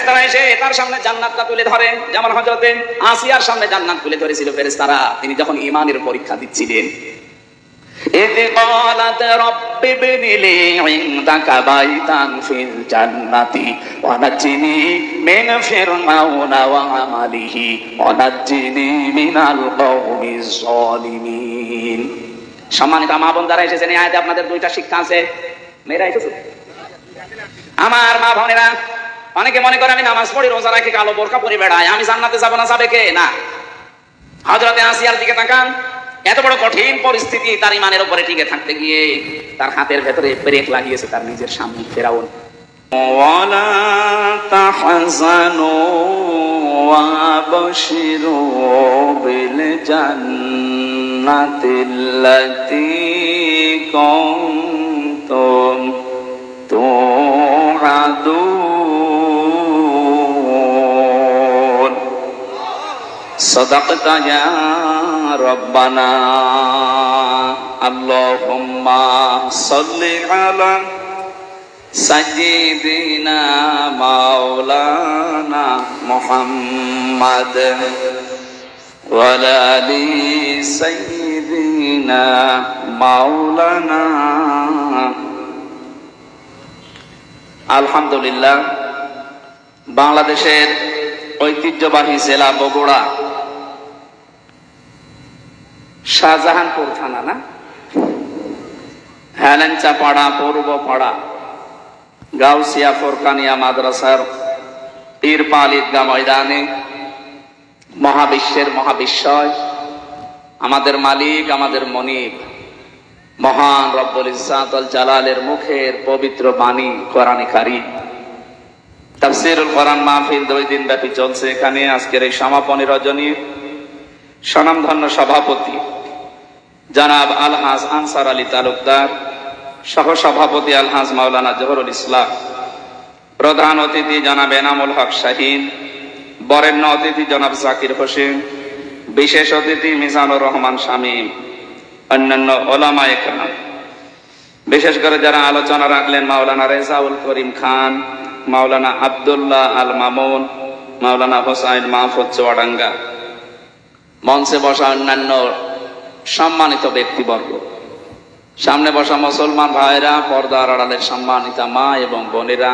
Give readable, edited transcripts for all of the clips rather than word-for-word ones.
ফেরেশতারা এসে তার সামনে জান্নাতটা তুলে ধরে, যেমন হযরতে আসিয়ার সামনে জান্নাত তুলে ধরেছিল ফেরেশতারা তিনি যখন ঈমানের পরীক্ষা দিচ্ছিলেন। إذ قالت رب ابن لي عندك بيتا في الجنة ونجني من فرعون وعمله ونجني من القوم الظالمين। সম্মানিত মা বোন যারা এসেছেন এই আয়াতে আপনাদের দুইটা শিক্ষা আছে। মেয়েরা এসেছে, আমার মা বোনেরা, অনেকে মনে করে আমি নামাজ পড়ি, রোজা রাখি, কালো বোরকা পরে বেড়াই, আমি জান্নাতে যাব না, যাবে কে? না। হযরতে আসিয়ার দিকে তাকান, এত বড় কঠিন পরিস্থিতি, তার ঈমানের উপরে টিকে থাকতে গিয়ে তার হাতের ভেতরে ব্রেক লাগিয়েছে তার নিজের স্বামী ফেরাউন। ওয়ালা তাহজানু ওয়াবশিরু বিল জান্নাতিল্লাতী কুনতুম তুআদুন। সাদাকতা ইয়া রব্বানা। আল্লাহুম্মা সাল্লি আলা সাইয়্যিদিনা মাওলানা মুহাম্মাদ ওয়া আলা আলি সাইয়্যিদিনা মাওলানা। আলহামদুলিল্লাহ, বাংলাদেশের ঐতিহ্যবাহী জেলা বগুড়া, শাহজাহানপুর থানা, না হেলেঞ্চা পাড়া, পূর্ব পাড়া, গাউসিয়া ফোরকানিয়া মাদ্রাসার পীরপাল ঈদগাহ ময়দানে মহাবিশ্বের মহাবিশ্বয় আমাদের মালিক, আমাদের মনিব, মহান রব্বুল ইজ্জাত ওয়াল জালালের মুখের পবিত্র বাণী কোরআনে কারীম তাফসীরুল কোরআন মাহফিল 2 দিন ব্যাপী চলছে। এখানে আজকের এই সমাপনী রজনী স্বনামধন্য সভাপতি জনাব আলহাজ আনসার আলী তালুকদার, সহ সভাপতি আলহাজ মাওলানা জহুরুল ইসলাম, প্রধান অতিথি জনাব এনামুল হক শাহীন, বরেণ্য অতিথি জনাব জাকির হোসেন, বিশেষ অতিথি মিজানুর রহমান শামীম, অন্যান্য ওলামায়ে কেরাম, বিশেষ করে যারা আলোচনা রাখলেন মাওলানা রেজাউল করিম খান, মাওলানা আব্দুল্লাহ আল মামুন, মাওলানা হোসাইন মাহফুজ চুয়াডাঙ্গা, মঞ্চে বসা অন্যান্য সম্মানিত ব্যক্তিবর্গ, সামনে বসা মুসলমান ভাইরা, পর্দার আড়ালের সম্মানিতা মা এবং বোনেরা,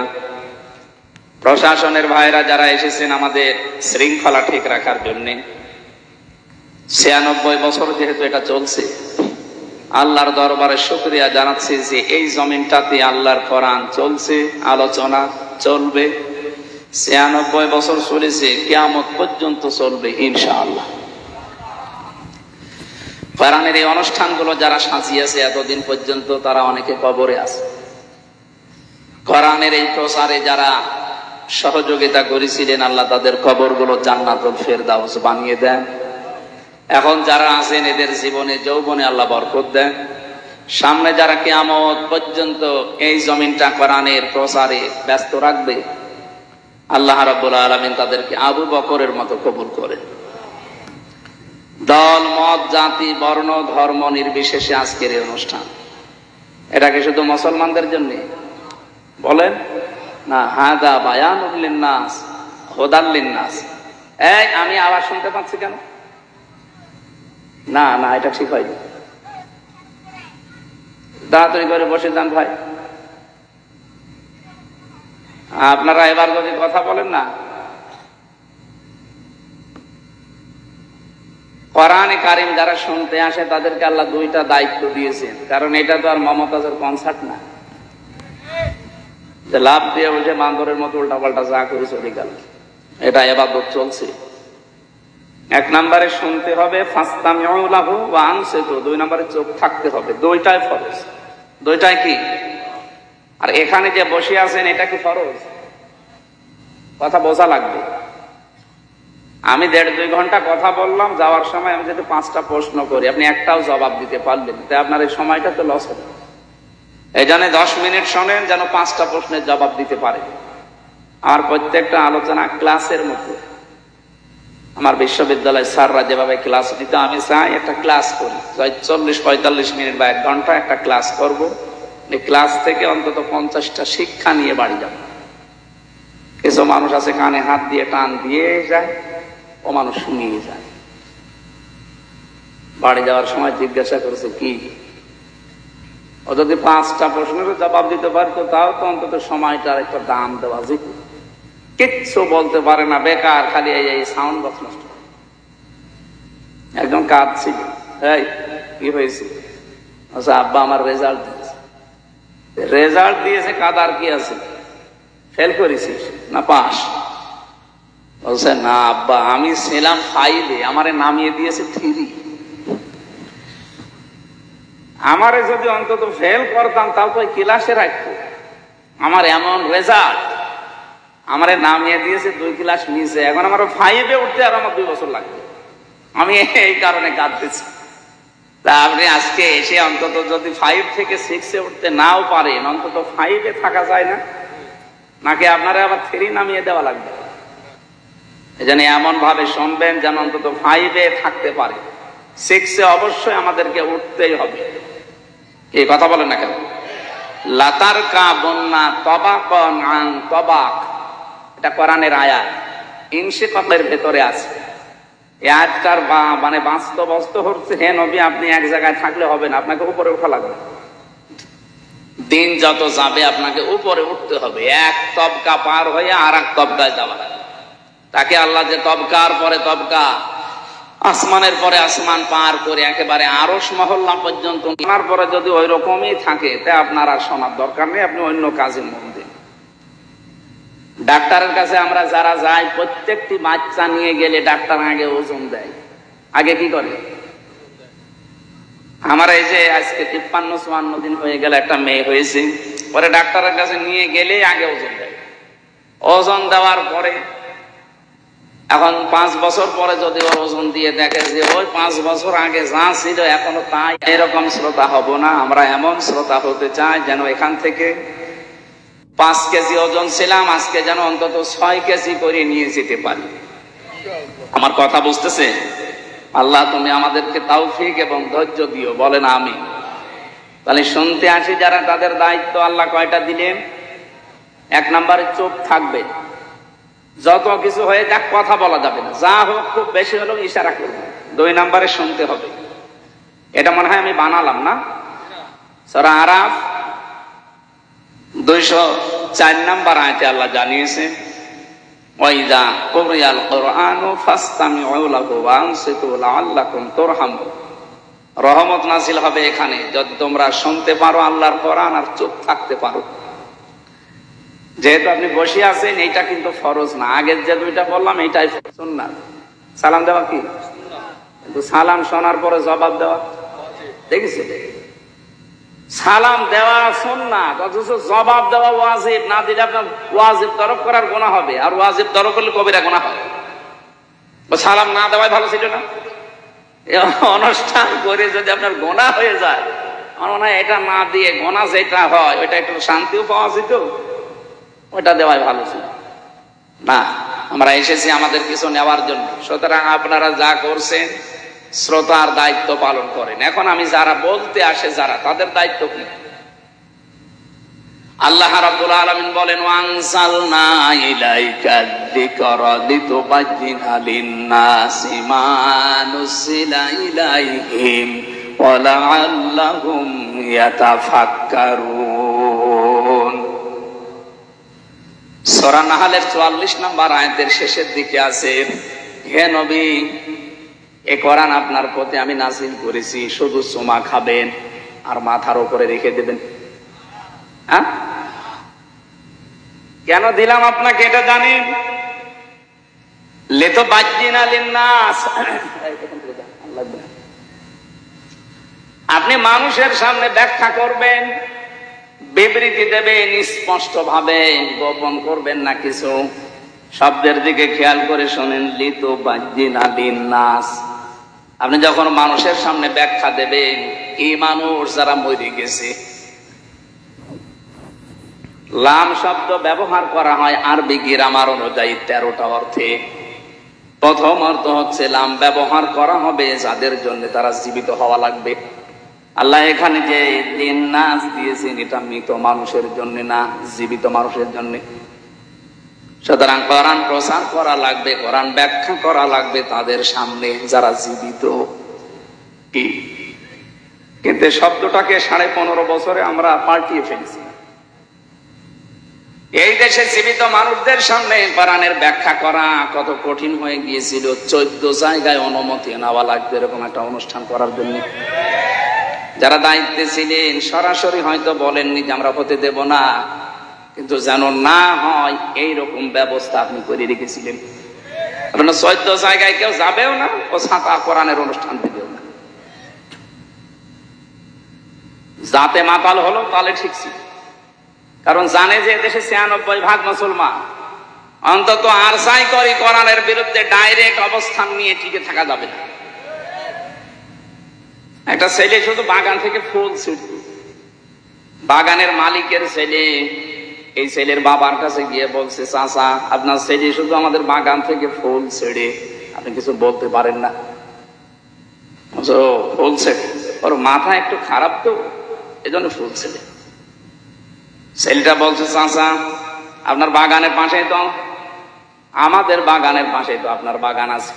প্রশাসনের ভাইরা যারা এসেছেন আমাদের শৃঙ্খলা ঠিক রাখার জন্য। 96 বছর যেহেতু এটা চলছে, আল্লাহর দরবারে শুকরিয়া জানাচ্ছি যে এই জমিনটাতে আল্লাহর কোরআন চলছে, আলোচনা চলবে। 96 বছর চলেছে, কিয়ামত পর্যন্ত চলবে ইনশাআল্লাহ। কোরআনের এই অনুষ্ঠানগুলো যারা সাজিয়েছে এতদিন পর্যন্ত তারা অনেকে কবরে আছে। কোরআনের এই প্রচারে যারা সহযোগিতা করেছিলেন আল্লাহ তাদের কবরগুলো জান্নাতুল ফেরদাউস বানিয়ে দেন। এখন যারা আছেন এদের জীবনে যৌবনে আল্লাহ বরকত দেন। সামনে যারা কিয়ামত পর্যন্ত এই জমিনটা কোরআনের প্রচারে ব্যস্ত রাখবে আল্লাহ রাব্বুল আলামিন তাদেরকে আবু বকরের মতো কবুল করে। দল মত জাতি বর্ণ ধর্ম নির্বিশেষে আজকের এই অনুষ্ঠান, এটা কি শুধু মুসলমানদের জন্য বলেন না? হাদা বায়ানুল লিন্নাস হুদাল লিন্নাস। এই আমি আওয়াজ শুনতে পাচ্ছি কেন? না না, এটা ঠিক হয়নি। তাড়াতাড়ি করে বসে যান ভাই। আপনারা এবার যদি কথা বলেন না, কোরআনে কারীম যারা শুনতে আসে তাদেরকে আল্লাহ 2টা দায়িত্ব দিয়েছেন। কারণ এটা তো আর মমতাজের কনসার্ট না যে লাভ দিয়ে উঠে বান্দরের মতো উল্টাপাল্টা যা করে চলে গেল। এটা ইবাদত চলছে। 1 নম্বরে শুনতে হবে, ফাস্তামিউ লাহু ওয়া আনসিতু। 2 নম্বরে চুপ থাকতে হবে। 2টাই ফরজ। 2টাই কি? আর এখানে যে বসে আছেন এটা কি ফরজ? কথা বোঝা লাগবে। আমি 1.5-2 ঘন্টা কথা বললাম, যাওয়ার সময় আমি যদি 5টা প্রশ্ন করি আপনি একটাও জবাব দিতে পারলেন, তাই আপনার এই সময়টা তো লস হবে। এই জন্য 10 মিনিট শোনেন যেন 5টা প্রশ্নের জবাব দিতে পারে। আর প্রত্যেকটা আলোচনা ক্লাসের মতো। আমার বিশ্ববিদ্যালয় স্যাররা যেভাবে ক্লাস দিত, আমি চাই একটা ক্লাস করি 40-45 মিনিট বা 1 ঘন্টা একটা ক্লাস করব। এই ক্লাস থেকে অন্তত 50টা শিক্ষা নিয়ে বাড়ি যাব। কিছু মানুষ আছে কানে হাত দিয়ে টান দিয়ে যায়, ও মানুষ শুনিয়ে যায়। বাড়ি যাওয়ার সময় জিজ্ঞাসা করেছে কি, ও যদি 5টা প্রশ্নের জবাব দিতে পারতো তাও তো অন্তত সময়টার একটা দাম দেওয়া যেত। কিচ্ছু বলতে পারে না, বেকার, খালি এই সাউন্ড বক্স নষ্ট। একজন কাঁদছিল, এই কি হয়েছে? আচ্ছা আব্বা আমার রেজাল্ট দিয়েছে। রেজাল্ট দিয়েছে, কাদার কি আছে? ফেল করেছিস না পাস? বলছে না আব্বা, আমি ছিলাম 5-এ, আমারে নামিয়ে দিয়েছে 3। আমারে যদি অন্তত ফেল করতাম তাও তো ক্লাসে রাখতো। আমার এমন রেজাল্ট, আমারে নামিয়ে দিয়েছে 2 ক্লাস নিচে, এখন আমার 5-এ উঠতে আর আমার 2 বছর লাগবে। আমি এই কারণে কাঁদতেছি। তা আপনি আজকে এসে অন্তত যদি 5 থেকে 6-এ উঠতে নাও পারেন, অন্তত 5-এ থাকা যায় না? নাকি আপনারা আবার 3 নামিয়ে দেওয়া লাগবে? এজন্য এমন ভাবে শুনবেন যেন অন্তত 5-এ থাকতে পারে। 6-এ অবশ্যই আমাদেরকে উঠতেই হবে। এই কথা বলেন না কেন? লাতার কা বন্যা তবাকন আন তবাক, এটা কোরআনের আয়াত, ইনশিকাকের ভেতরে আছে। এই আয়াতটার মানে বাস্তব অর্থ হচ্ছে, হে নবী আপনি এক জায়গায় থাকলে হবে না, আপনাকে উপরে ওঠা লাগবে। দিন যত যাবে আপনাকে উপরে উঠতে হবে, এক তবকা পার হয়ে আর এক তবকায় যাওয়া লাগবে। তাকে আল্লাহ যে তবকার পরে তবকা, আসমানের পরে আসমান পার করে একেবারে আরশ মহল্লা পর্যন্ত, ওনার পরে যদি ওই রকমই থাকে তা আপনার আর শোনার দরকার নেই, আপনি অন্য কাজে মন দিন। ডাক্তারের কাছে আমরা যারা যাই, প্রত্যেকটি বাচ্চা নিয়ে গেলে ডাক্তার আগে ওজন দেয়। আগে কি করে? আমার এই যে আজকে 53-54 দিন হয়ে গেল, একটা মেয়ে হয়েছে, পরে ডাক্তারের কাছে নিয়ে গেলে আগে ওজন দেয়। ওজন দেওয়ার পরে এখন 5 বছর পরে যদি ওর ওজন দিয়ে দেখে যে ওই 5 বছর আগে যা ছিল এখনো তাই, এরকম শ্রোতা হব না। আমরা এমন শ্রোতা হতে চাই যেন এখান থেকে 5 কেজি ওজন ছিলাম, আজকে যেন অন্তত 6 কেজি করে নিয়ে যেতে পারি। আমার কথা বুঝতেছে? আল্লাহ তুমি আমাদেরকে তৌফিক এবং ধৈর্য দিও, বলেন আমিন। তাহলে শুনতে আসি যারা, তাদের দায়িত্ব আল্লাহ কয়টা দিলেন? 1 নম্বরে চুপ থাকবে, যত কিছু হয়ে যাক কথা বলা যাবে না, যা হোক খুব বেশি হলেও ইশারা করবে। 2 নম্বরে শুনতে হবে। এটা মনে হয় আমি বানালাম না? সূরা আরাফ 204 নম্বর আয়াতে আল্লাহ জানিয়েছেন, ওয়াইদা কুরিয়াল কুরআনু ফাসতামিউ লাহু ওয়া আনসিতু লাআল্লাকুম তুরহামুন। রহমত নাযিল হবে এখানে যদি তোমরা শুনতে পারো আল্লাহর কোরআন আর চুপ থাকতে পারো। যেহেতু আপনি বসে আছেন, এইটা কিন্তু ফরজ না। আগের যে 2টা বললাম এইটাই সুন্নাত। সালাম দেওয়া কি? কিন্তু সালাম শোনার পরে জবাব দেওয়া দেখেছেন? সালাম দেওয়া সুন্নাত, অথচ জবাব দেওয়া ওয়াজিব। না দিলে আপনার ওয়াজিব তরক করার গুনাহ হবে, আর ওয়াজিব তরক করলে কবিরা গুনাহ হবে। সালাম না দেওয়াই ভালো ছিল না? অনুষ্ঠান করে যদি আপনার গুনাহ হয়ে যায়, আমার মনে হয় এটা না দিয়ে গুনাহ যেটা হয় ওইটা একটু শান্তিও পাওয়া যেত, ওইটা দেওয়াই ভালো ছিল না। আমরা এসেছি আমাদের কিছু নেওয়ার জন্য, সুতরাং আপনারা যা করছেন শ্রোতার দায়িত্ব পালন করেন। এখন আমি যারা বলতে আসে যারা, তাদের দায়িত্ব কি? আল্লাহ রাব্বুল আলামিন বলেন, ওয়ানজালনা ইলাইকা যিকরা লিতুবাজ্জিনা লিন-নাসি মা নুজিলা ইলাইহিম ওয়া লাআল্লাহুম ইয়াতাফাক্কারুন। সূরা নাহলের 44 নম্বর আয়াতের শেষের দিকে আছে, হে নবী এ কোরআন আপনার প্রতি আমি নাযিল করেছি, শুধু চুমা খাবেন আর মাথার উপরে রেখে দেবেন। হ্যাঁ, কেন দিলাম আপনাকে এটা জানেন? লিতুবাজ্জিনা লিন-নাস, আপনি মানুষের সামনে ব্যাখ্যা করবেন, বিবৃতি দেবেন স্পষ্ট ভাবে, গোপন করবেন না কিছু। শব্দের দিকে খেয়াল করে শোনেন, লিতুবাজ্জিনা লিন-নাস। আপনি যখন মানুষের সামনে ব্যাখ্যা দেবেন, এই মানুষ যারা মরে গেছে, লাম শব্দ ব্যবহার করা হয় আরবি গ্রামার অনুযায়ী 13টা অর্থে। প্রথম অর্থ হচ্ছে লাম ব্যবহার করা হবে যাদের জন্য তারা জীবিত হওয়া লাগবে। আল্লাহ এখানে যে লিন-নাস দিয়েছেন, এটা মৃত মানুষের জন্য না, জীবিত মানুষের জন্য। সুতরাং কোরআন প্রচার করা লাগবে, কোরআন ব্যাখ্যা করা লাগবে তাদের সামনে যারা জীবিত। কি কিন্তু শব্দটাকে 15.5 বছরে আমরা পাল্টিয়ে ফেলেছি। এই দেশে জীবিত মানুষদের সামনে কোরআনের ব্যাখ্যা করা কত কঠিন হয়ে গিয়েছিল। 14 জায়গায় অনুমতি নেওয়া লাগবে এরকম একটা অনুষ্ঠান করার জন্য। যারা দায়িত্বে ছিলেন সরাসরি হয়তো বলেননি যে আমরা হতে দেব না, কিন্তু যেন না হয় এইরকম ব্যবস্থা আপনি করে রেখেছিলেন। 14 জায়গায় কেউ যাবেও না, ও ছাতা কোরআনের অনুষ্ঠান দিবেও না। যাতে মাতাল হলো তাহলে ঠিক ছিল, কারণ জানে যে দেশে 96% মুসলমান। অন্তত আর সাই করি কোরআনের বিরুদ্ধে ডাইরেক্ট অবস্থান নিয়ে টিকে থাকা যাবে না। একটা ছেলে শুধু বাগান থেকে ফুল ছিঁড়ত, বাগানের মালিকের ছেলে এই ছেলের বাবার কাছে গিয়ে বলছে, চাচা আপনার ছেলে শুধু আমাদের বাগান থেকে ফুল ছেড়ে, আপনি কিছু বলতে পারেন না? ফুল ছেড়ে ওর মাথা একটু খারাপ তো, এজন্য ফুল ছেড়ে। ছেলেটা বলছে, চাচা আপনার বাগানের পাশে তো আমাদের বাগানের পাশে তো আপনার বাগান আছে,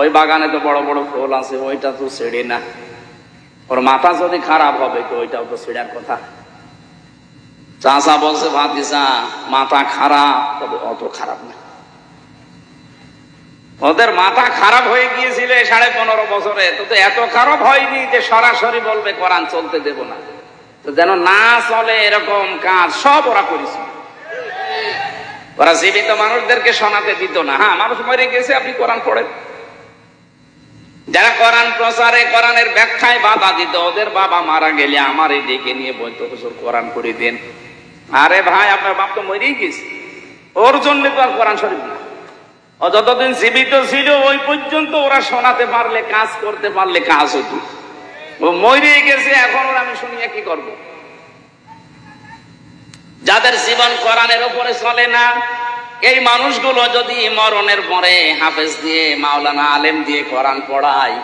ওই বাগানে তো বড় বড় ফুল আছে, ওইটা তো ছেড়ে না। ওর মাথা যদি খারাপ হবে তো ওইটাও তো ছেড়ার কথা। চাচা বলছে, ভাতিজা মাথা খারাপ, তবে অত খারাপ না। ওদের মাথা খারাপ হয়ে গিয়েছিল 15.5 বছরে, তো এত খারাপ হয়নি যে সরাসরি বলবে কোরআন চলতে দেব না। তো যেন না চলে এরকম কাজ সব ওরা করেছিল। ওরা জীবিত মানুষদেরকে শোনাতে দিত না। হ্যাঁ, মানুষ মরে গেছে, আপনি কোরআন পড়েন। যারা কোরআন প্রচারে কোরআনের ব্যাখ্যায় বাধা দিত, ওদের বাবা মারা গেলে আমার এই ডেকে নিয়ে বলতো, হুজুর কোরআন করে দেন। আরে ভাই, আপনার বাপ তো মরেই গেছে, ওর জন্য তো আর কোরআন শরীফ না। ও যতদিন জীবিত ছিল ওই পর্যন্ত ওরা শোনাতে পারলে, কাজ করতে পারলে কাজ হতো। ও মরে গেছে, এখন ওরা আমি শুনিয়ে কি করব? যাদের জীবন কোরআনের উপরে চলে না, এই মানুষগুলো যদি মরণের পরে হাফেজ দিয়ে, মাওলানা আলেম দিয়ে কোরআন পড়ায়,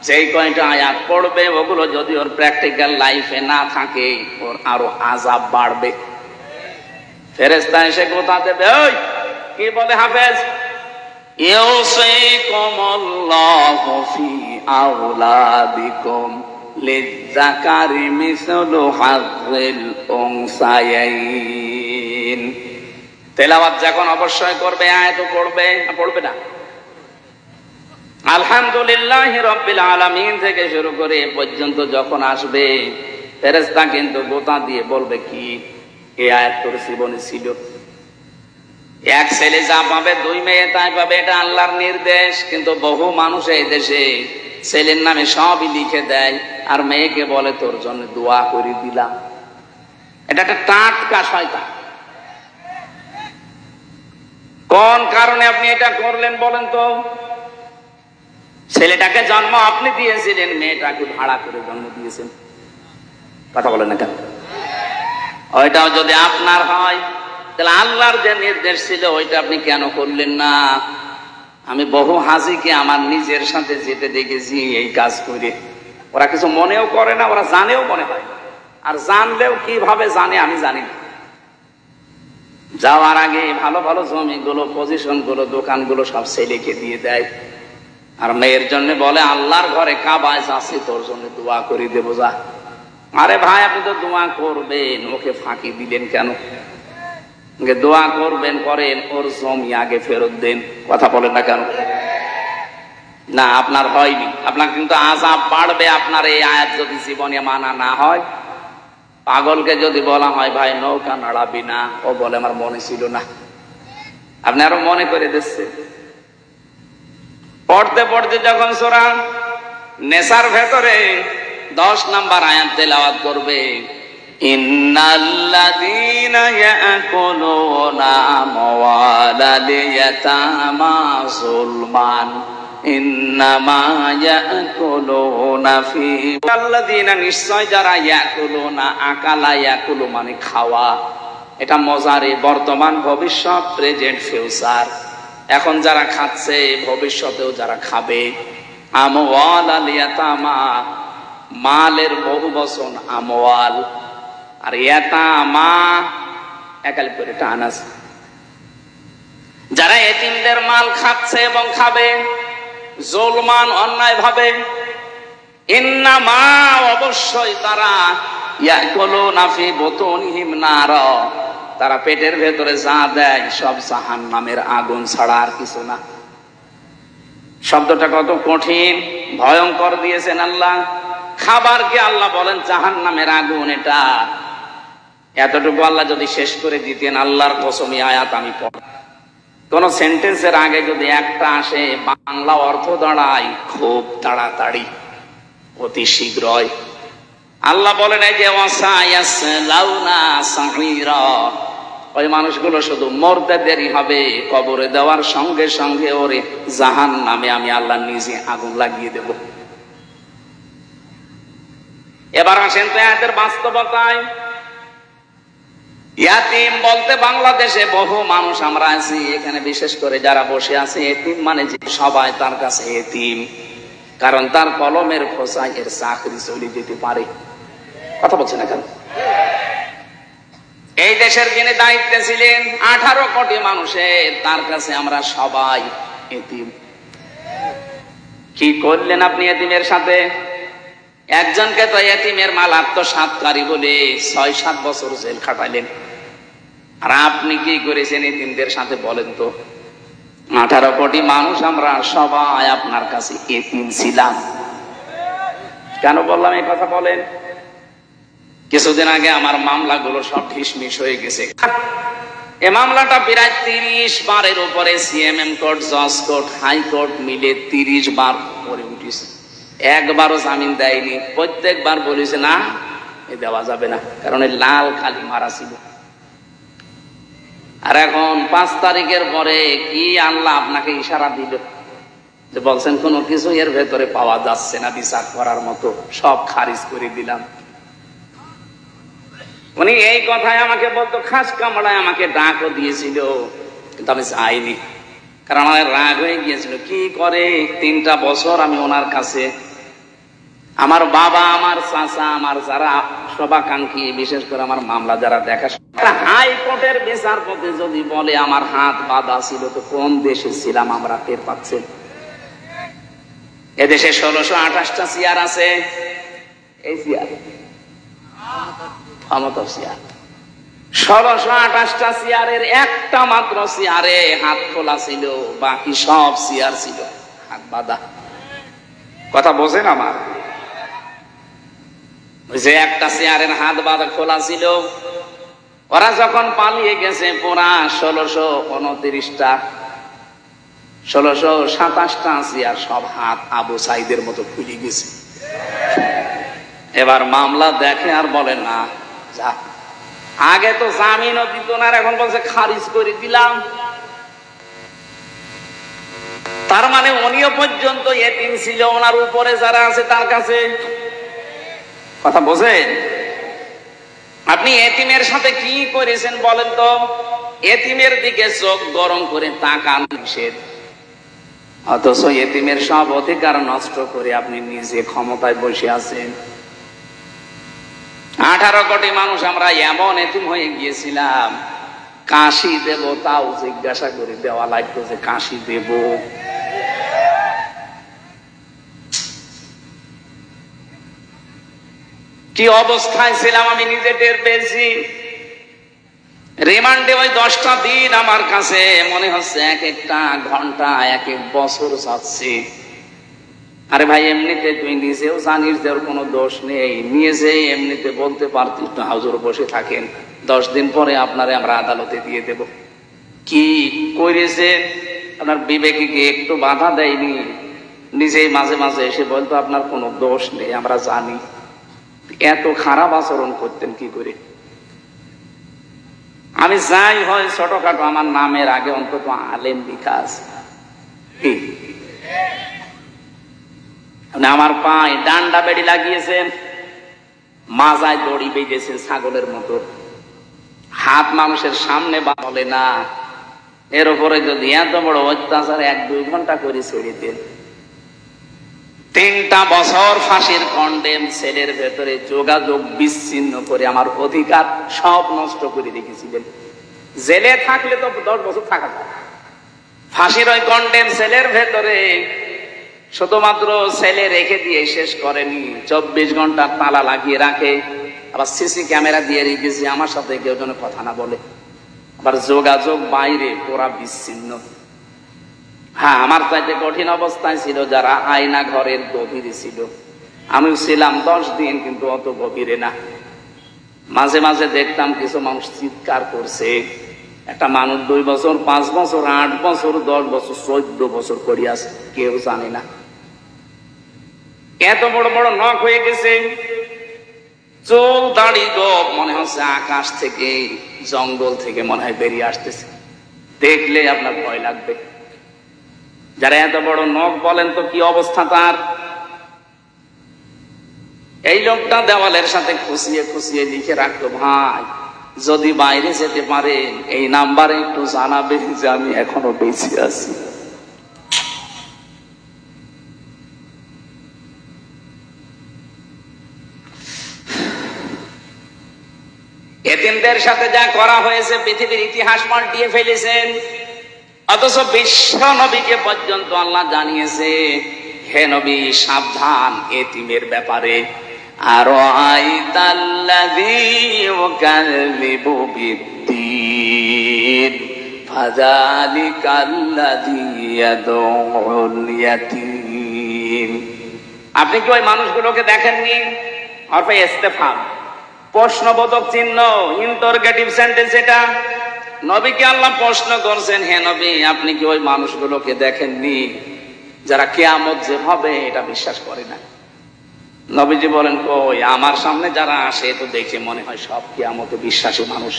যেই কয়টা আয়াত পড়বে ওগুলো যদি ওর প্র্যাকটিক্যাল লাইফে না থাকে, ওর আরো আযাব বাড়বে। ফেরেশতা এসে কথা দেবে, ওই কি বলে হাফেজ, ইউসিকুমুল্লাহু ফি আওলাদিকুম লিয-যাকারি মিসলু হাযযিল উনসায়াইন। তেলাওয়াত যখন অবশ্যই করবে, আয়াত পড়বে, পড়বে না। আলহামদুলিল্লাহি রাব্বিল আলামিন থেকে শুরু করে এ পর্যন্ত যখন আসবে, ফেরেশতা কিন্তু গোতা দিয়ে বলবে, কি এই আয়াত তোর জীবনে ছিল? এক ছেলে যা পাবে, 2 মেয়ে তাই পাবে, এটা আল্লাহর নির্দেশ। কিন্তু বহু মানুষ এই দেশে ছেলের নামে সবই লিখে দেয়, আর মেয়েকে বলে তোর জন্য দোয়া করে দিলাম। এটা একটা টাটকা শয়তান। কোন কারণে আপনি এটা করলেন বলেন তো? ছেলেটাকে জন্ম আপনি দিয়েছিলেন, মেয়েটাকে ভাড়া করে জন্ম দিয়েছেন। কথা বলেন না কেন? ওইটাও যদি আপনার হয়, তাহলে আল্লাহর যে নির্দেশ ছিল ওইটা আপনি কেন করলেন না? আমি বহু হাজিকে আমার নিজের সাথে যেতে দেখেছি এই কাজ করে। ওরা কিছু মনেও করে না, ওরা জানেও মনে হয়, আর জানলেও কিভাবে জানে আমি জানি না। যাওয়ার আগে ভালো ভালো জমিগুলো, পজিশনগুলো, দোকানগুলো সব ছেলেকে দিয়ে দেয়, আর মেয়ের জন্য বলে আল্লাহর ঘরে কাবায় যাচ্ছি, তোর জন্য দোয়া করে দেবো, যা। আরে ভাই, আপনি তো দোয়া করবেন, ওকে ফাঁকি দিলেন কেন? দোয়া করবেন, করেন, ওর জমি আগে ফেরত দেন। কথা বলেন না কেন? না, আপনার হয়নি, আপনার কিন্তু আযাব বাড়বে আপনার এই আয়াত যদি জীবনে মানা না হয়। পাগলকে যদি বলা হয় ভাই নৌকা নাড়াবি না, ও বলে আমার মনে ছিল না। আপনি আরো মনে করে দিচ্ছেন। পড়তে পড়তে যখন সূরা নেসার ভেতরে 10 নম্বর আয়াত তেলাওয়াত করবে, ইন্নাল্লাযীনা ইয়াকুলুনা আমওয়ালাল ইয়াতামা যুলমান ইন্নামা ইয়াকুলুনা ফি আল্লাযীনা, নিশ্চয় যারা ইয়াকুলুনা, আকালা ইয়াকুলু মানে খাওয়া, এটা মজারে বর্তমান, ভবিষ্যৎ, প্রেজেন্ট, ফিউচার। এখন যারা খাচ্ছে, ভবিষ্যতেও যারা খাবে। আমওয়ালাল ইয়াতামা, মালের বহু বচন আমওয়াল, আর ইয়াতামা একালি করে টান আছে। যারা এতিমদের মাল খাচ্ছে এবং খাবে জুলমান অন্যায় ভাবে, ইন্নামা অবশ্যই তারা ইয়াকুলুনা ফি বুতুনিহিম নার, তারা পেটের ভেতরে যা দেয় সব জাহান্নামের আগুন ছাড়া আর কিছু না। শব্দটা কত কঠিন ভয়ঙ্কর দিয়েছেন আল্লাহ। খাবারকে আল্লাহ বলেন জাহান্নামের আগুন। এটা এতটুকু আল্লাহ যদি শেষ করে দিতেন, আল্লাহর কসমি আয়াত আমি পড়, কোন সেন্টেন্সের আগে যদি একটা আসে বাংলা অর্থ দাঁড়ায় খুব তাড়াতাড়ি, অতি শীঘ্রই। আল্লাহ বলেন এই যে ওয়াসায়াসলাউনা সাঈরা, ওই মানুষগুলো শুধু মরতে দেরি হবে, কবরে দেওয়ার সঙ্গে সঙ্গে ওরে জাহান্নামে আমি আল্লাহ নিজে আগুন লাগিয়ে দেব। এবার আসেন তো এদের বাস্তবতায়। ইয়াতিম বলতে বাংলাদেশে বহু মানুষ আমরা আছি, এখানে বিশেষ করে যারা বসে আছে, এতিম মানে যে সবাই তার কাছে এতিম, কারণ তার কলমের খোঁচায় এর চাকরি চলে যেতে পারে। কথা বলছে না কেন? এই দেশের যিনি দায়িত্বে ছিলেন 18 কোটি মানুষের, তার কাছে আমরা সবাই এতিম। কি করলেন আপনি এতিমের সাথে? একজনকে তো এতিমের মাল আত্মসাৎকারী বলে 6-7 বছর জেল খাটাইলেন। আর আপনি কি করেছেন এতিমদের সাথে বলেন তো? 18 কোটি মানুষ আমরা সবাই আপনার কাছে এতিম ছিলাম। কেন বললাম এই কথা বলেন? কিছুদিন আগে আমার মামলাগুলো সব ঢিসমিস হয়ে গেছে। এই মামলাটা প্রায় 30 বারের উপরে সিএমএম কোর্ট, জজ কোর্ট, হাইকোর্ট মিলে 30 বার করে উঠেছে। একবারও জামিন দেয়নি। প্রত্যেকবার বলেছে না, এ দেওয়া যাবে না, কারণ এই লাল খালি মারা ছিল। আর এখন 5 তারিখের পরে কি আল্লাহ আপনাকে ইশারা দিল যে বলছেন কোনো কিছু এর ভেতরে পাওয়া যাচ্ছে না বিচার করার মতো, সব খারিজ করে দিলাম। উনি এই কথায় আমাকে বলতো, খাস কামড়ায় আমাকে ডাকও দিয়েছিল, কিন্তু আমি যাইনি, কারণ আমার রাগ হয়ে গিয়েছিল। কি করে 3টা বছর আমি ওনার কাছে, আমার বাবা, আমার চাচা, আমার যারা শুভাকাঙ্ক্ষী, বিশেষ করে আমার মামলা যারা দেখা, হাইকোর্টের বিচারপতি যদি বলে আমার হাত বাঁধা ছিল, তো কোন দেশে ছিলাম আমরা টের পাচ্ছেন। এদেশে 1628টা চেয়ার আছে। এই চেয়ার ক্ষমতা চেয়ার 1628টা চেয়ারের একটা মাত্র চেয়ারে হাত খোলা ছিল, বাকি সব চেয়ার ছিল হাত বাঁধা। কথা বোঝেন আমার? যে একটা চেয়ারের হাত বাঁধা খোলা ছিল, ওরা যখন পালিয়ে গেছে পুরা 1629টা 1627টা চেয়ার সব হাত আবু সাইদের মতো খুলে গেছে। এবার মামলা দেখে আর বলে না যা, আগে তো জামিনও দিত না, এখন বলছে খারিজ করে দিলাম। তার মানে উনিও পর্যন্ত এতিম ছিল, ওনার উপরে যারা আছে তার কাছে। কথা বোঝেন? আপনি এতিমের সাথে কি করেছেন বলেন তো? এতিমের দিকে চোখ গরম করে তাকান নিষেধ, অথচ এতিমের সব অধিকার নষ্ট করে আপনি নিজে ক্ষমতায় বসে আছেন। 18 কোটি মানুষ আমরা এমন এতিম হয়ে গিয়েছিলাম, কাশি দেব তাও জিজ্ঞাসা করে দেওয়া লাগতো যে কাশি দেব। কি অবস্থায় ছিলাম আমি নিজে টের পেয়েছি। রিমান্ডে ওই 10টা দিন আমার কাছে মনে হচ্ছে এক একটা ঘন্টা, এক এক বছর যাচ্ছে। আরে ভাই, এমনিতে তুই নিজেও জানিস যে ওর কোনো দোষ নেই, নিয়ে যে এমনিতে বলতে পারতিস তো হাজুর বসে থাকেন, 10 দিন পরে আপনারে আমরা আদালতে দিয়ে দেব। কি করেছে? আপনার বিবেকে কি একটু বাধা দেয়নি? নিজেই মাঝে মাঝে এসে বলতো আপনার কোনো দোষ নেই, আমরা জানি। এত খারাপ আচরণ করতেন কি করে? আমি যাই হয় ছোটখাটো আমার নামের আগে অন্তত আলেম বিকাশ। আমার পায়ে ডান্ডা বেড়ি লাগিয়েছেন, মাজায় দড়ি বেঁধেছেন ছাগলের মতো। হাত মানুষের সামনে বলে না। এর উপরে যদি এত বড় অত্যাচার 1-2 ঘন্টা করে ছেড়ে দেন। 3টা বছর ফাঁসির কন্ডেম সেলের ভেতরে যোগাযোগ বিচ্ছিন্ন করে আমার অধিকার সব নষ্ট করে রেখেছিলেন। জেলে থাকলে তো 10 বছর থাকা যায়, ফাঁসির ওই কন্ডেম সেলের ভেতরে শুধুমাত্র সেলে রেখে দিয়ে শেষ করেনি, 24 ঘন্টা তালা লাগিয়ে রাখে, আবার সিসি ক্যামেরা দিয়ে রেখেছি আমার সাথে কেউ যেন কথা না বলে, আবার যোগাযোগ বাইরে পুরা বিচ্ছিন্ন। হ্যাঁ, আমার চাইতে কঠিন অবস্থায় ছিল যারা আয়না ঘরের গভীরে ছিল। আমিও ছিলাম 10 দিন, কিন্তু অত গভীরে না। মাঝে মাঝে দেখতাম কিছু মানুষ চিৎকার করছে। একটা মানুষ 2 বছর, 5 বছর, 8 বছর, 10 বছর, 14 বছর করিয়াছে, কেউ জানে না। এত বড় বড় নখ হয়ে গেছে, চুল দাড়ি গোপ, মনে হচ্ছে আকাশ থেকে, জঙ্গল থেকে মনে হয় বেরিয়ে আসতেছে। দেখলে আপনার ভয় লাগবে। যারা এত বড় নখ, বলেন তো কি অবস্থা তার। এই লোকটা দেওয়ালের সাথে খুশিয়ে খুশিয়ে লিখে রাখতো, ভাই যদি বাইরে যেতে পারেন এই নাম্বারে একটু জানাবেন যে আমি এখনো বেঁচে আছি। এতিমদের সাথে যা করা হয়েছে পৃথিবীর ইতিহাস পাল্টিয়ে ফেলেছেন, অথচ বিশ্ব নবীকে পর্যন্ত আল্লাহ জানিয়েছে, হে নবী সাবধান এতিমের ব্যাপারে। আর আপনি কি ওই মানুষগুলোকে দেখেননি? অর্পে ইস্তেফহাম, প্রশ্নবোধক চিহ্ন, ইন্টারোগেটিভ সেন্টেন্স। এটা নবীকে আল্লাহ প্রশ্ন করছেন, হে নবী আপনি কি ওই মানুষগুলোকে দেখেননি যারা কিয়ামত যে হবে এটা বিশ্বাস করে না? নবীজি বলেন, কই, আমার সামনে যারা আসে তো দেখে মনে হয় সব কিয়ামতে বিশ্বাসী মানুষ।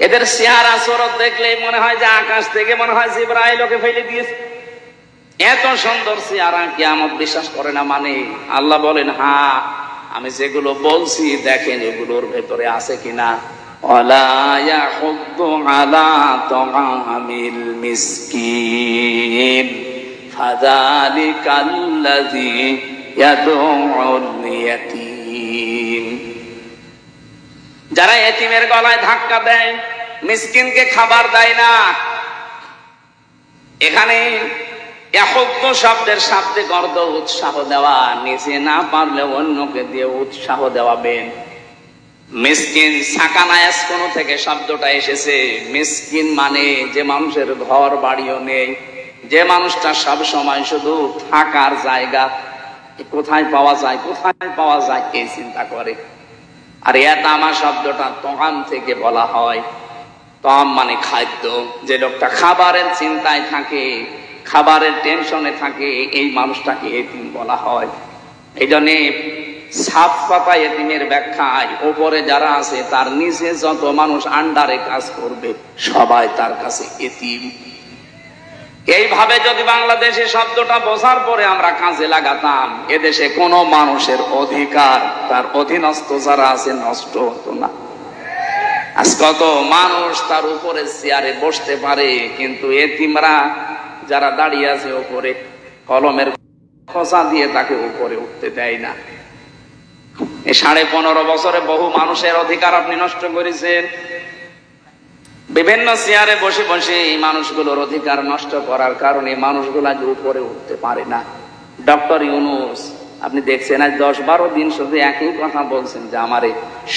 এদের চেহারা সুরত দেখলে মনে হয় যে আকাশ থেকে মনে হয় জিবরাইল ওকে ফেলে দিয়েছে। এত সুন্দর চেহারা, কিয়ামত বিশ্বাস করে না মানে? আল্লাহ বলেন, হ্যাঁ আমি যেগুলো বলছি দেখেন এগুলোর ভেতরে আছে কিনা। ওয়ালা ইয়াহুদ্দু আলা তাআমিল মিসকিন ফাযালিকাল্লাযী ইয়াদউল ইয়াতীম। যারা এতিমের গলায় ধাক্কা দেয়, মিসকিনকে খাবার দেয় না। এখানে ইয়াহুদ্দু শব্দের শাব্দিক অর্থ উৎসাহ দেওয়া, নিজে না পারলে অন্যকে দিয়ে উৎসাহ দেওয়াবেন। মিসকিন সাকানায়াস কোন থেকে শব্দটা এসেছে? মিসকিন মানে যে মানুষের ঘর বাড়িও নেই, যে মানুষটা সব সময় শুধু থাকার জায়গা কোথায় পাওয়া যায়, কোথায় পাওয়া যায় এই চিন্তা করে। আর ইয়াতামা শব্দটা তআম থেকে বলা হয়। তআম মানে খাদ্য। যে লোকটা খাবারের চিন্তায় থাকে, খাবারের টেনশনে থাকে, এই মানুষটাকে এতিম বলা হয়। এই জন্যে সাফ পাতা এতিমের ব্যাখ্যায় ওপরে যারা আছে তার নিচে যত মানুষ আন্ডারে কাজ করবে সবাই তার কাছে এতিম। এইভাবে যদি বাংলাদেশে শব্দটা বোঝার পরে আমরা কাজে লাগাতাম, এদেশে কোনো মানুষের অধিকার, তার অধীনস্থ যারা আছে, নষ্ট হতো না। আজ কত মানুষ তার উপরে চেয়ারে বসতে পারে, কিন্তু এতিমরা যারা দাঁড়িয়ে আছে উপরে, কলমের খোঁচা দিয়ে তাকে উপরে উঠতে দেয় না। এই 15.5 বছরে বহু মানুষের অধিকার আপনি নষ্ট করেছেন। বিভিন্ন চেয়ারে বসে বসে এই মানুষগুলোর অধিকার নষ্ট করার কারণে মানুষগুলো যে উপরে উঠতে পারে না। ডক্টর ইউনূস আপনি দেখছেন আজ 10-12 দিন শুধু একই কথা বলছেন যে আমার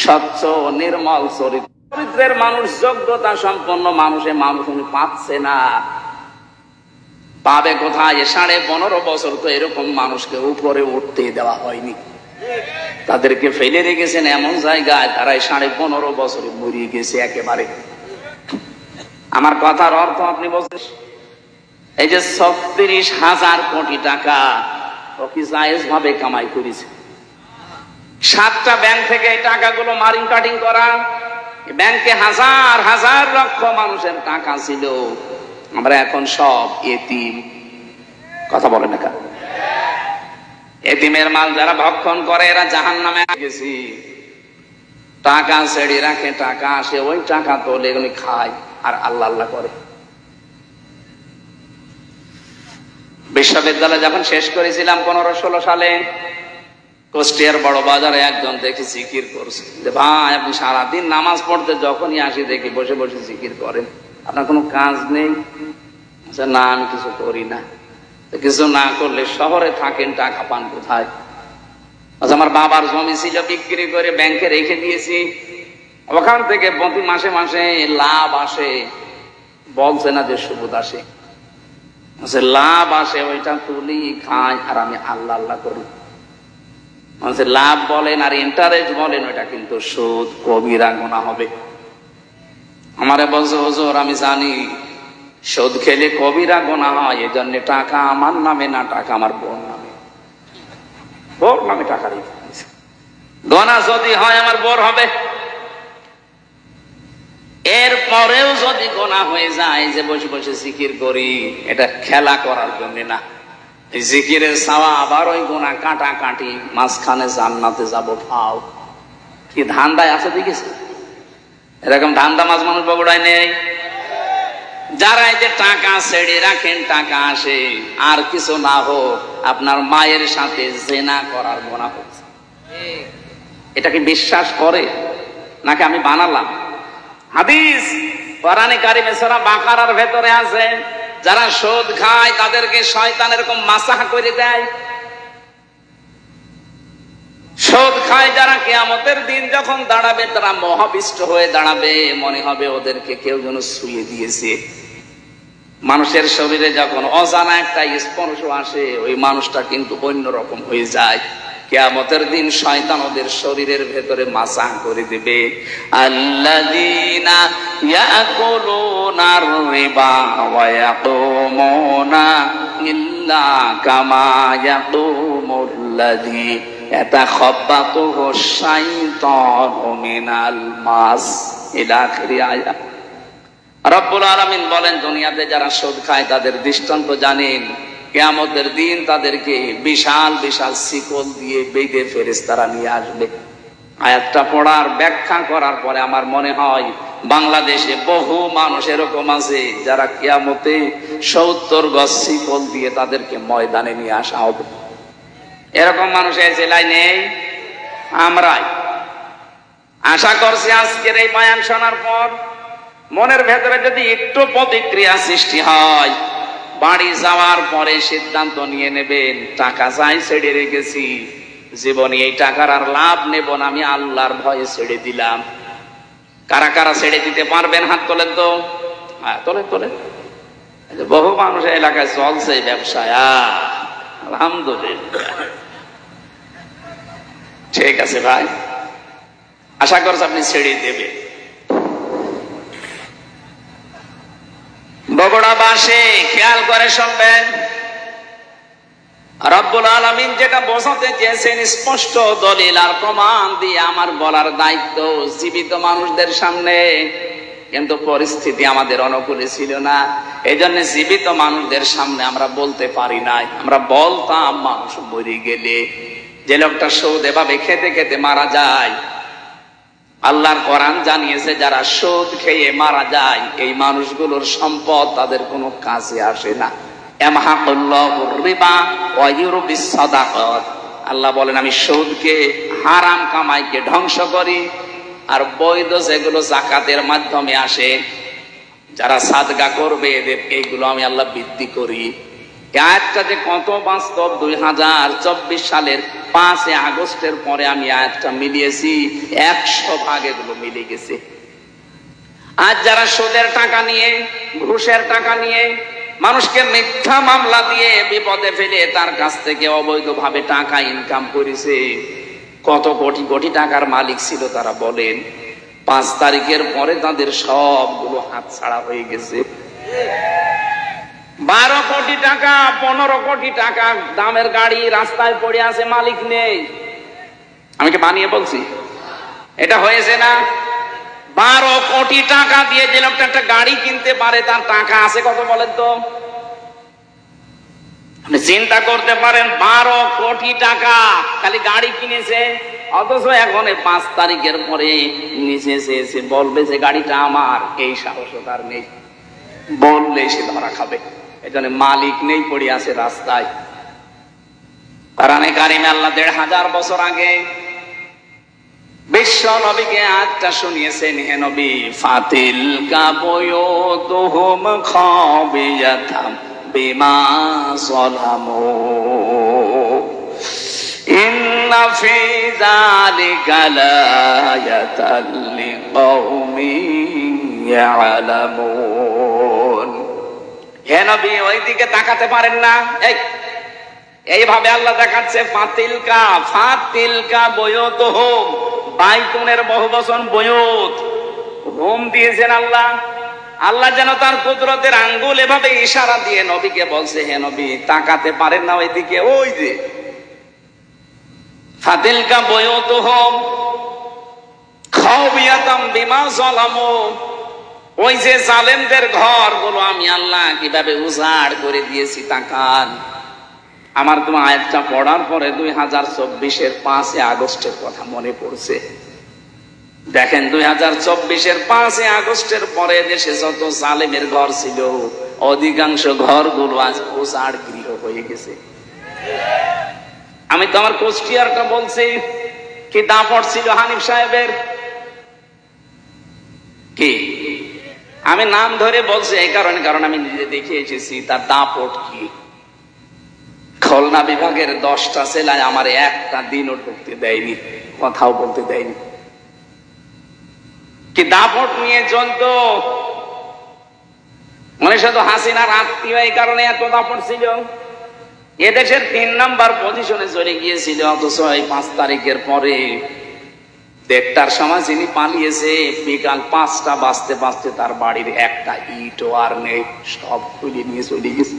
স্বচ্ছ নির্মল চরিত্রের মানুষ, যোগ্যতা সম্পন্ন মানুষ উনি পাচ্ছে না। পাবে কোথায়? 15.5 বছর তো এরকম মানুষকে উপরে উঠতে দেওয়া হয়নি। তাদেরকে ফেলে রেখেছেন এমন জায়গায় তারা 15.5 বছরে মরিয়ে গেছে একেবারে। আমার কথার অর্থ আপনি বলছেন, এই যে 36,000 কোটি টাকা ও কি জায়েজ ভাবে কামাই করেছে। 7টা ব্যাংক থেকে এই টাকাগুলো মারিং কাটিং করা। ব্যাংকে হাজার হাজার লক্ষ মানুষের টাকা ছিল, আমরা এখন সব এতিম। কথা বলে না কেন? এতিমের মাল যারা ভক্ষণ করে এরা জাহান্নামে গেছি। টাকা ছেড়ে রাখে, টাকা আসে, ওই টাকা তোলে, এগুলি খায় আর আল্লাহ আল্লাহ করে। বিশ্ববিদ্যালয় যখন শেষ করেছিলাম 15-16 সালে, কুষ্টিয়ার বড় বাজারে একজন দেখি জিকির করছে যে ভাই আপনি সারাদিন নামাজ পড়তে যখনই আসি দেখি বসে বসে জিকির করেন, আপনার কোনো কাজ নেই? না আমি কিছু করি না। কিছু না করলে শহরে থাকেন, টাকা পান কোথায়? আমার বাবার জমি ছিল, বিক্রি করে ব্যাংকে রেখে দিয়েছি, ওখান থেকে প্রতি মাসে মাসে লাভ আসে। বলছে না যে সুদ আসে, লাভ আসে, ওইটা তুলি খাই আর আমি আল্লাহ আল্লাহ করি। লাভ বলেন আর ইন্টারেস্ট বলেন, ওইটা কিন্তু সুদ, কবিরা গুনাহ হবে। আমারে বলছে হুজুর আমি জানি সুদ খেলে কবিরা গুনাহ হয়, এই জন্য টাকা আমার নামে না, টাকা আমার বোন নামে। বোর নামে টাকা রেখে দিয়েছে, গোনা যদি হয় আমার বোর হবে। এরপরেও যদি গোনা হয়ে যায়, যে বসে বসে জিকির করি, এটা খেলা করার জন্য না। জিকিরের সাওয়া আবার ওই গোনা কাটা কাটি, মাঝখানে জান্নাতে যাব পাও। কি ধান্দায় আছে দেখেছি? এরকম ধান্দা মাঝ মানুষ বগুড়ায় নেই। যারা এই যে টাকা ছেড়ে রাখেন, টাকা আসে, আর কিছু না হোক আপনার মায়ের সাথে জেনা করার গোনা হচ্ছে, এটাকে বিশ্বাস করে নাকি আমি বানালাম? হাদিস কোরআনে কারিমে সূরা বাকারার ভেতরে আছে, যারা সুদ খায় তাদেরকে শয়তান এরকম মাসাহ করে দেয়। সুদ খায় যারা, কিয়ামতের দিন যখন দাঁড়াবে তারা মহাবিষ্ট হয়ে দাঁড়াবে, মনে হবে ওদেরকে কেউ যেন ছুঁয়ে দিয়েছে। মানুষের শরীরে যখন অজানা একটা স্পর্শ আসে, ওই মানুষটা কিন্তু অন্যরকম হয়ে যায়। কিয়ামতের দিন শয়তান ওদের শরীরের ভেতরে মাসাহ করে দেবে। আল্লাযীনা ইয়াকুলুনার রিবা ওয়া ইয়াকুমুনা ইল্লা কামা ইয়াকুমুল্লাযী ইয়াতাখাব্বাতুহু শাইতানু মিনাল মাস। ইলা আখিরি আয়াত। রব্বুল আলামিন বলেন, দুনিয়াতে যারা সুদ খায় তাদের দৃষ্টান্ত জানেন, কিয়ামতের দিন তাদেরকে বিশাল বিশাল শিকল দিয়ে বেঁধে ফেরেশতারা নিয়ে আসবে। আয়াতটা পড়ার ব্যাখ্যা করার পরে আমার মনে হয় বাংলাদেশে বহু মানুষ এরকম আছে যারা কিয়ামতে 70 গজ শিকল দিয়ে তাদেরকে ময়দানে নিয়ে আসা হবে। এরকম মানুষ এই জেলায় নেই, আমরাই। আশা করছি আজকের এই বয়ান শোনার পর মনের ভেতরে যদি একটু প্রতিক্রিয়া সৃষ্টি হয়, বাড়ি যাওয়ার পরে সিদ্ধান্ত নিয়ে নেবেন, টাকা যাই ছেড়ে রেখেছি, জীবনে এই টাকার আর লাভ নেব না, আমি আল্লাহর ভয়ে ছেড়ে দিলাম। কারা কারা ছেড়ে দিতে পারবেন হাত তোলেন তো? হ্যাঁ, তোলেন তোলেন। বহু মানুষ এলাকায় চলছে ব্যবসায়, আলহামদুলিল্লাহ। ঠিক আছে ভাই, আশা করছি আপনি ছেড়ে দেবেন। বগুড়াবাসী খেয়াল করে শুনবেন, রব্বুল আলামিন যেটা বোঝাতে চেয়েছেন স্পষ্ট দলিল আর প্রমাণ দিয়ে আমার বলার দায়িত্ব জীবিত মানুষদের সামনে, কিন্তু পরিস্থিতি আমাদের অনুকূলে ছিল না, এই জন্য জীবিত মানুষদের সামনে আমরা বলতে পারি নাই। আমরা বলতাম মানুষ মরে গেলে, যে লোকটা সুদ এভাবে খেতে খেতে মারা যায়, আল্লাহর কোরআন জানিয়েছে যারা সুদ খেয়ে মারা যায় এই মানুষগুলোর সম্পদ তাদের কোনো কাজে আসে না। ইয়ামহাকুল্লাহুর রিবা ওয়া ইউরবিস সাদাকাত। আল্লাহ বলেন আমি সুদকে, হারাম কামাইকে ধ্বংস করি, আর বৈধ যেগুলো যাকাতের মাধ্যমে আসে, যারা সাদকা করবে এদের এইগুলো আমি আল্লাহ বৃদ্ধি করি। আয়াতটা যে কত বাস্তব, 2024 সালের 5 আগস্টের পরে আমি আয়াতটা মিলিয়েছি, 100 ভাগ এগুলো মিলে গেছে। আজ যারা সুদের টাকা নিয়ে, ঘুষের টাকা নিয়ে, মানুষকে মিথ্যা মামলা দিয়ে বিপদে ফেলে তার কাছ থেকে অবৈধভাবে টাকা ইনকাম করেছে, কত কোটি কোটি টাকার মালিক ছিল তারা বলেন, 5 তারিখের পরে তাদের সবগুলো হাতছাড়া হয়ে গেছে। 12 কোটি টাকা, 15 কোটি টাকা দামের গাড়ি রাস্তায় পড়ে আছে, মালিক নেই। আমি কি বানিয়ে বলছি? এটা হয়েছে না? 12 কোটি টাকা দিয়ে যে লোকটা একটা গাড়ি কিনতে পারে, তার টাকা আছে কত বলেন তো? আপনি চিন্তা করতে পারেন, 12 কোটি টাকা খালি গাড়ি কিনেছে, অথচ এখন 5 তারিখের পরে নিচে এসে বলবে যে গাড়িটা আমার, এই সাহস তার নেই। বললে সে ধরা খাবে। এজন্য মালিক নেই, পড়ে আছে রাস্তায়। কোরআনে কারিমে আল্লাহ 1500 বছর আগে বিশ্ব নবীকে আয়াতটা শুনিয়েছেন, হে নবী, ফাতিল কাবয়তুহুম খাবিয়াতাম বিমা যালামু ইন্না ফি যালিকা লায়াতাল লিকাউমিন ইয়ালামুন। হে নবী, ওইদিকে তাকাতে পারেন না? এইভাবে আল্লাহ দেখাচ্ছে, ফাতিলকা বয়তুহুম, বাইতুনের বহুবচন বয়ত, হোম দিয়েছেন আল্লাহ। আল্লাহ যেন তার কুদরতের আঙ্গুল এভাবে ইশারা দিয়ে নবীকে বলছে, হে নবী, তাকাতে পারেন না ওইদিকে? ওই যে ফাতিলকা বয়তুহুম খাবিয়াতাম বিমা যালামু, ওই যে জালেমদের ঘরগুলো আমি আল্লাহ কিভাবে উজাড় করে দিয়েছি, তাকান। আমার তো আয়াতটা পড়ার পরে 2024-এর 5 আগস্টের কথা মনে পড়ছে। দেখেন, 2024-এর 5 আগস্টের পরে দেশে যত জালেমের ঘর ছিল, অধিকাংশ ঘরগুলো আজ উজাড় গৃহ হয়ে গেছে। আমি তো আমার কুষ্টিয়ারটা বলছি, কি দাপট ছিল হানিফ সাহেবের, কি আমি নাম ধরে বলছি এই কারণে, কারণ আমি নিজে দেখে এসেছি তার দাপট কি। খুলনা বিভাগের 10টা জেলায় আমার একটা দিনও ঢুকতে দেয়নি, কথাও বলতে দেয়নি। কি দাপট নিয়ে চলতো, মানে শুধু হাসিনার আত্মীয়, এই কারণে এত দাপট ছিল। এদেশের 3 নাম্বার পজিশনে চলে গিয়েছিল, অথচ এই 5 তারিখের পরে 1টার সময় যিনি পালিয়েছে, বিকাল 5টা বাজতে বাজতে তার বাড়ির একটা ইটও আর নেই, সব খুলে নিয়ে চলে গেছে।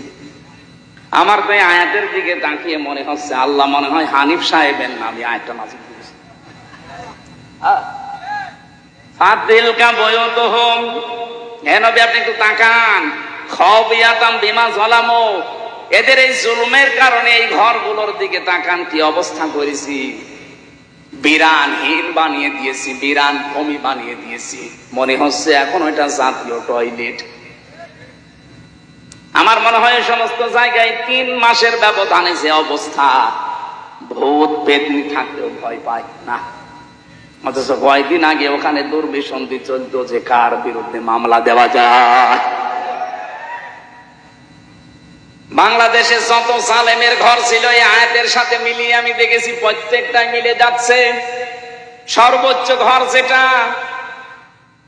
আমার তো আয়াতের দিকে তাকিয়ে মনে হচ্ছে আল্লাহ মনে হয় হানিফ সাহেবের নামে আয়াতটা নাযিল করেছে। ফাতিলকা বয়তুহুম, হে নবী, আপনি একটু তাকান। খাবিয়াতাম বিমা যালামু, এদের এই জুলুমের কারণে এই ঘরগুলোর দিকে তাকান, কি অবস্থা করেছি। বিরানহীন বানিয়ে দিয়েছি, বিরান ভূমি বানিয়ে দিয়েছি, মনে হচ্ছে এখন ওইটা জাতীয় টয়লেট। আমার মনে হয় সমস্ত জায়গায় 3 মাসের ব্যবধানে যে অবস্থা, ভূত পেতনি থাকলেও ভয় পায় না। অথচ কয়েকদিন আগে ওখানে দুর্বিসন্ধি চলতো যে কার বিরুদ্ধে মামলা দেওয়া যায়। বাংলাদেশে যত জালেমের ঘর ছিল এই আয়াতের সাথে মিলিয়ে আমি দেখেছি প্রত্যেকটাই মিলে যাচ্ছে। সর্বোচ্চ ঘর যেটা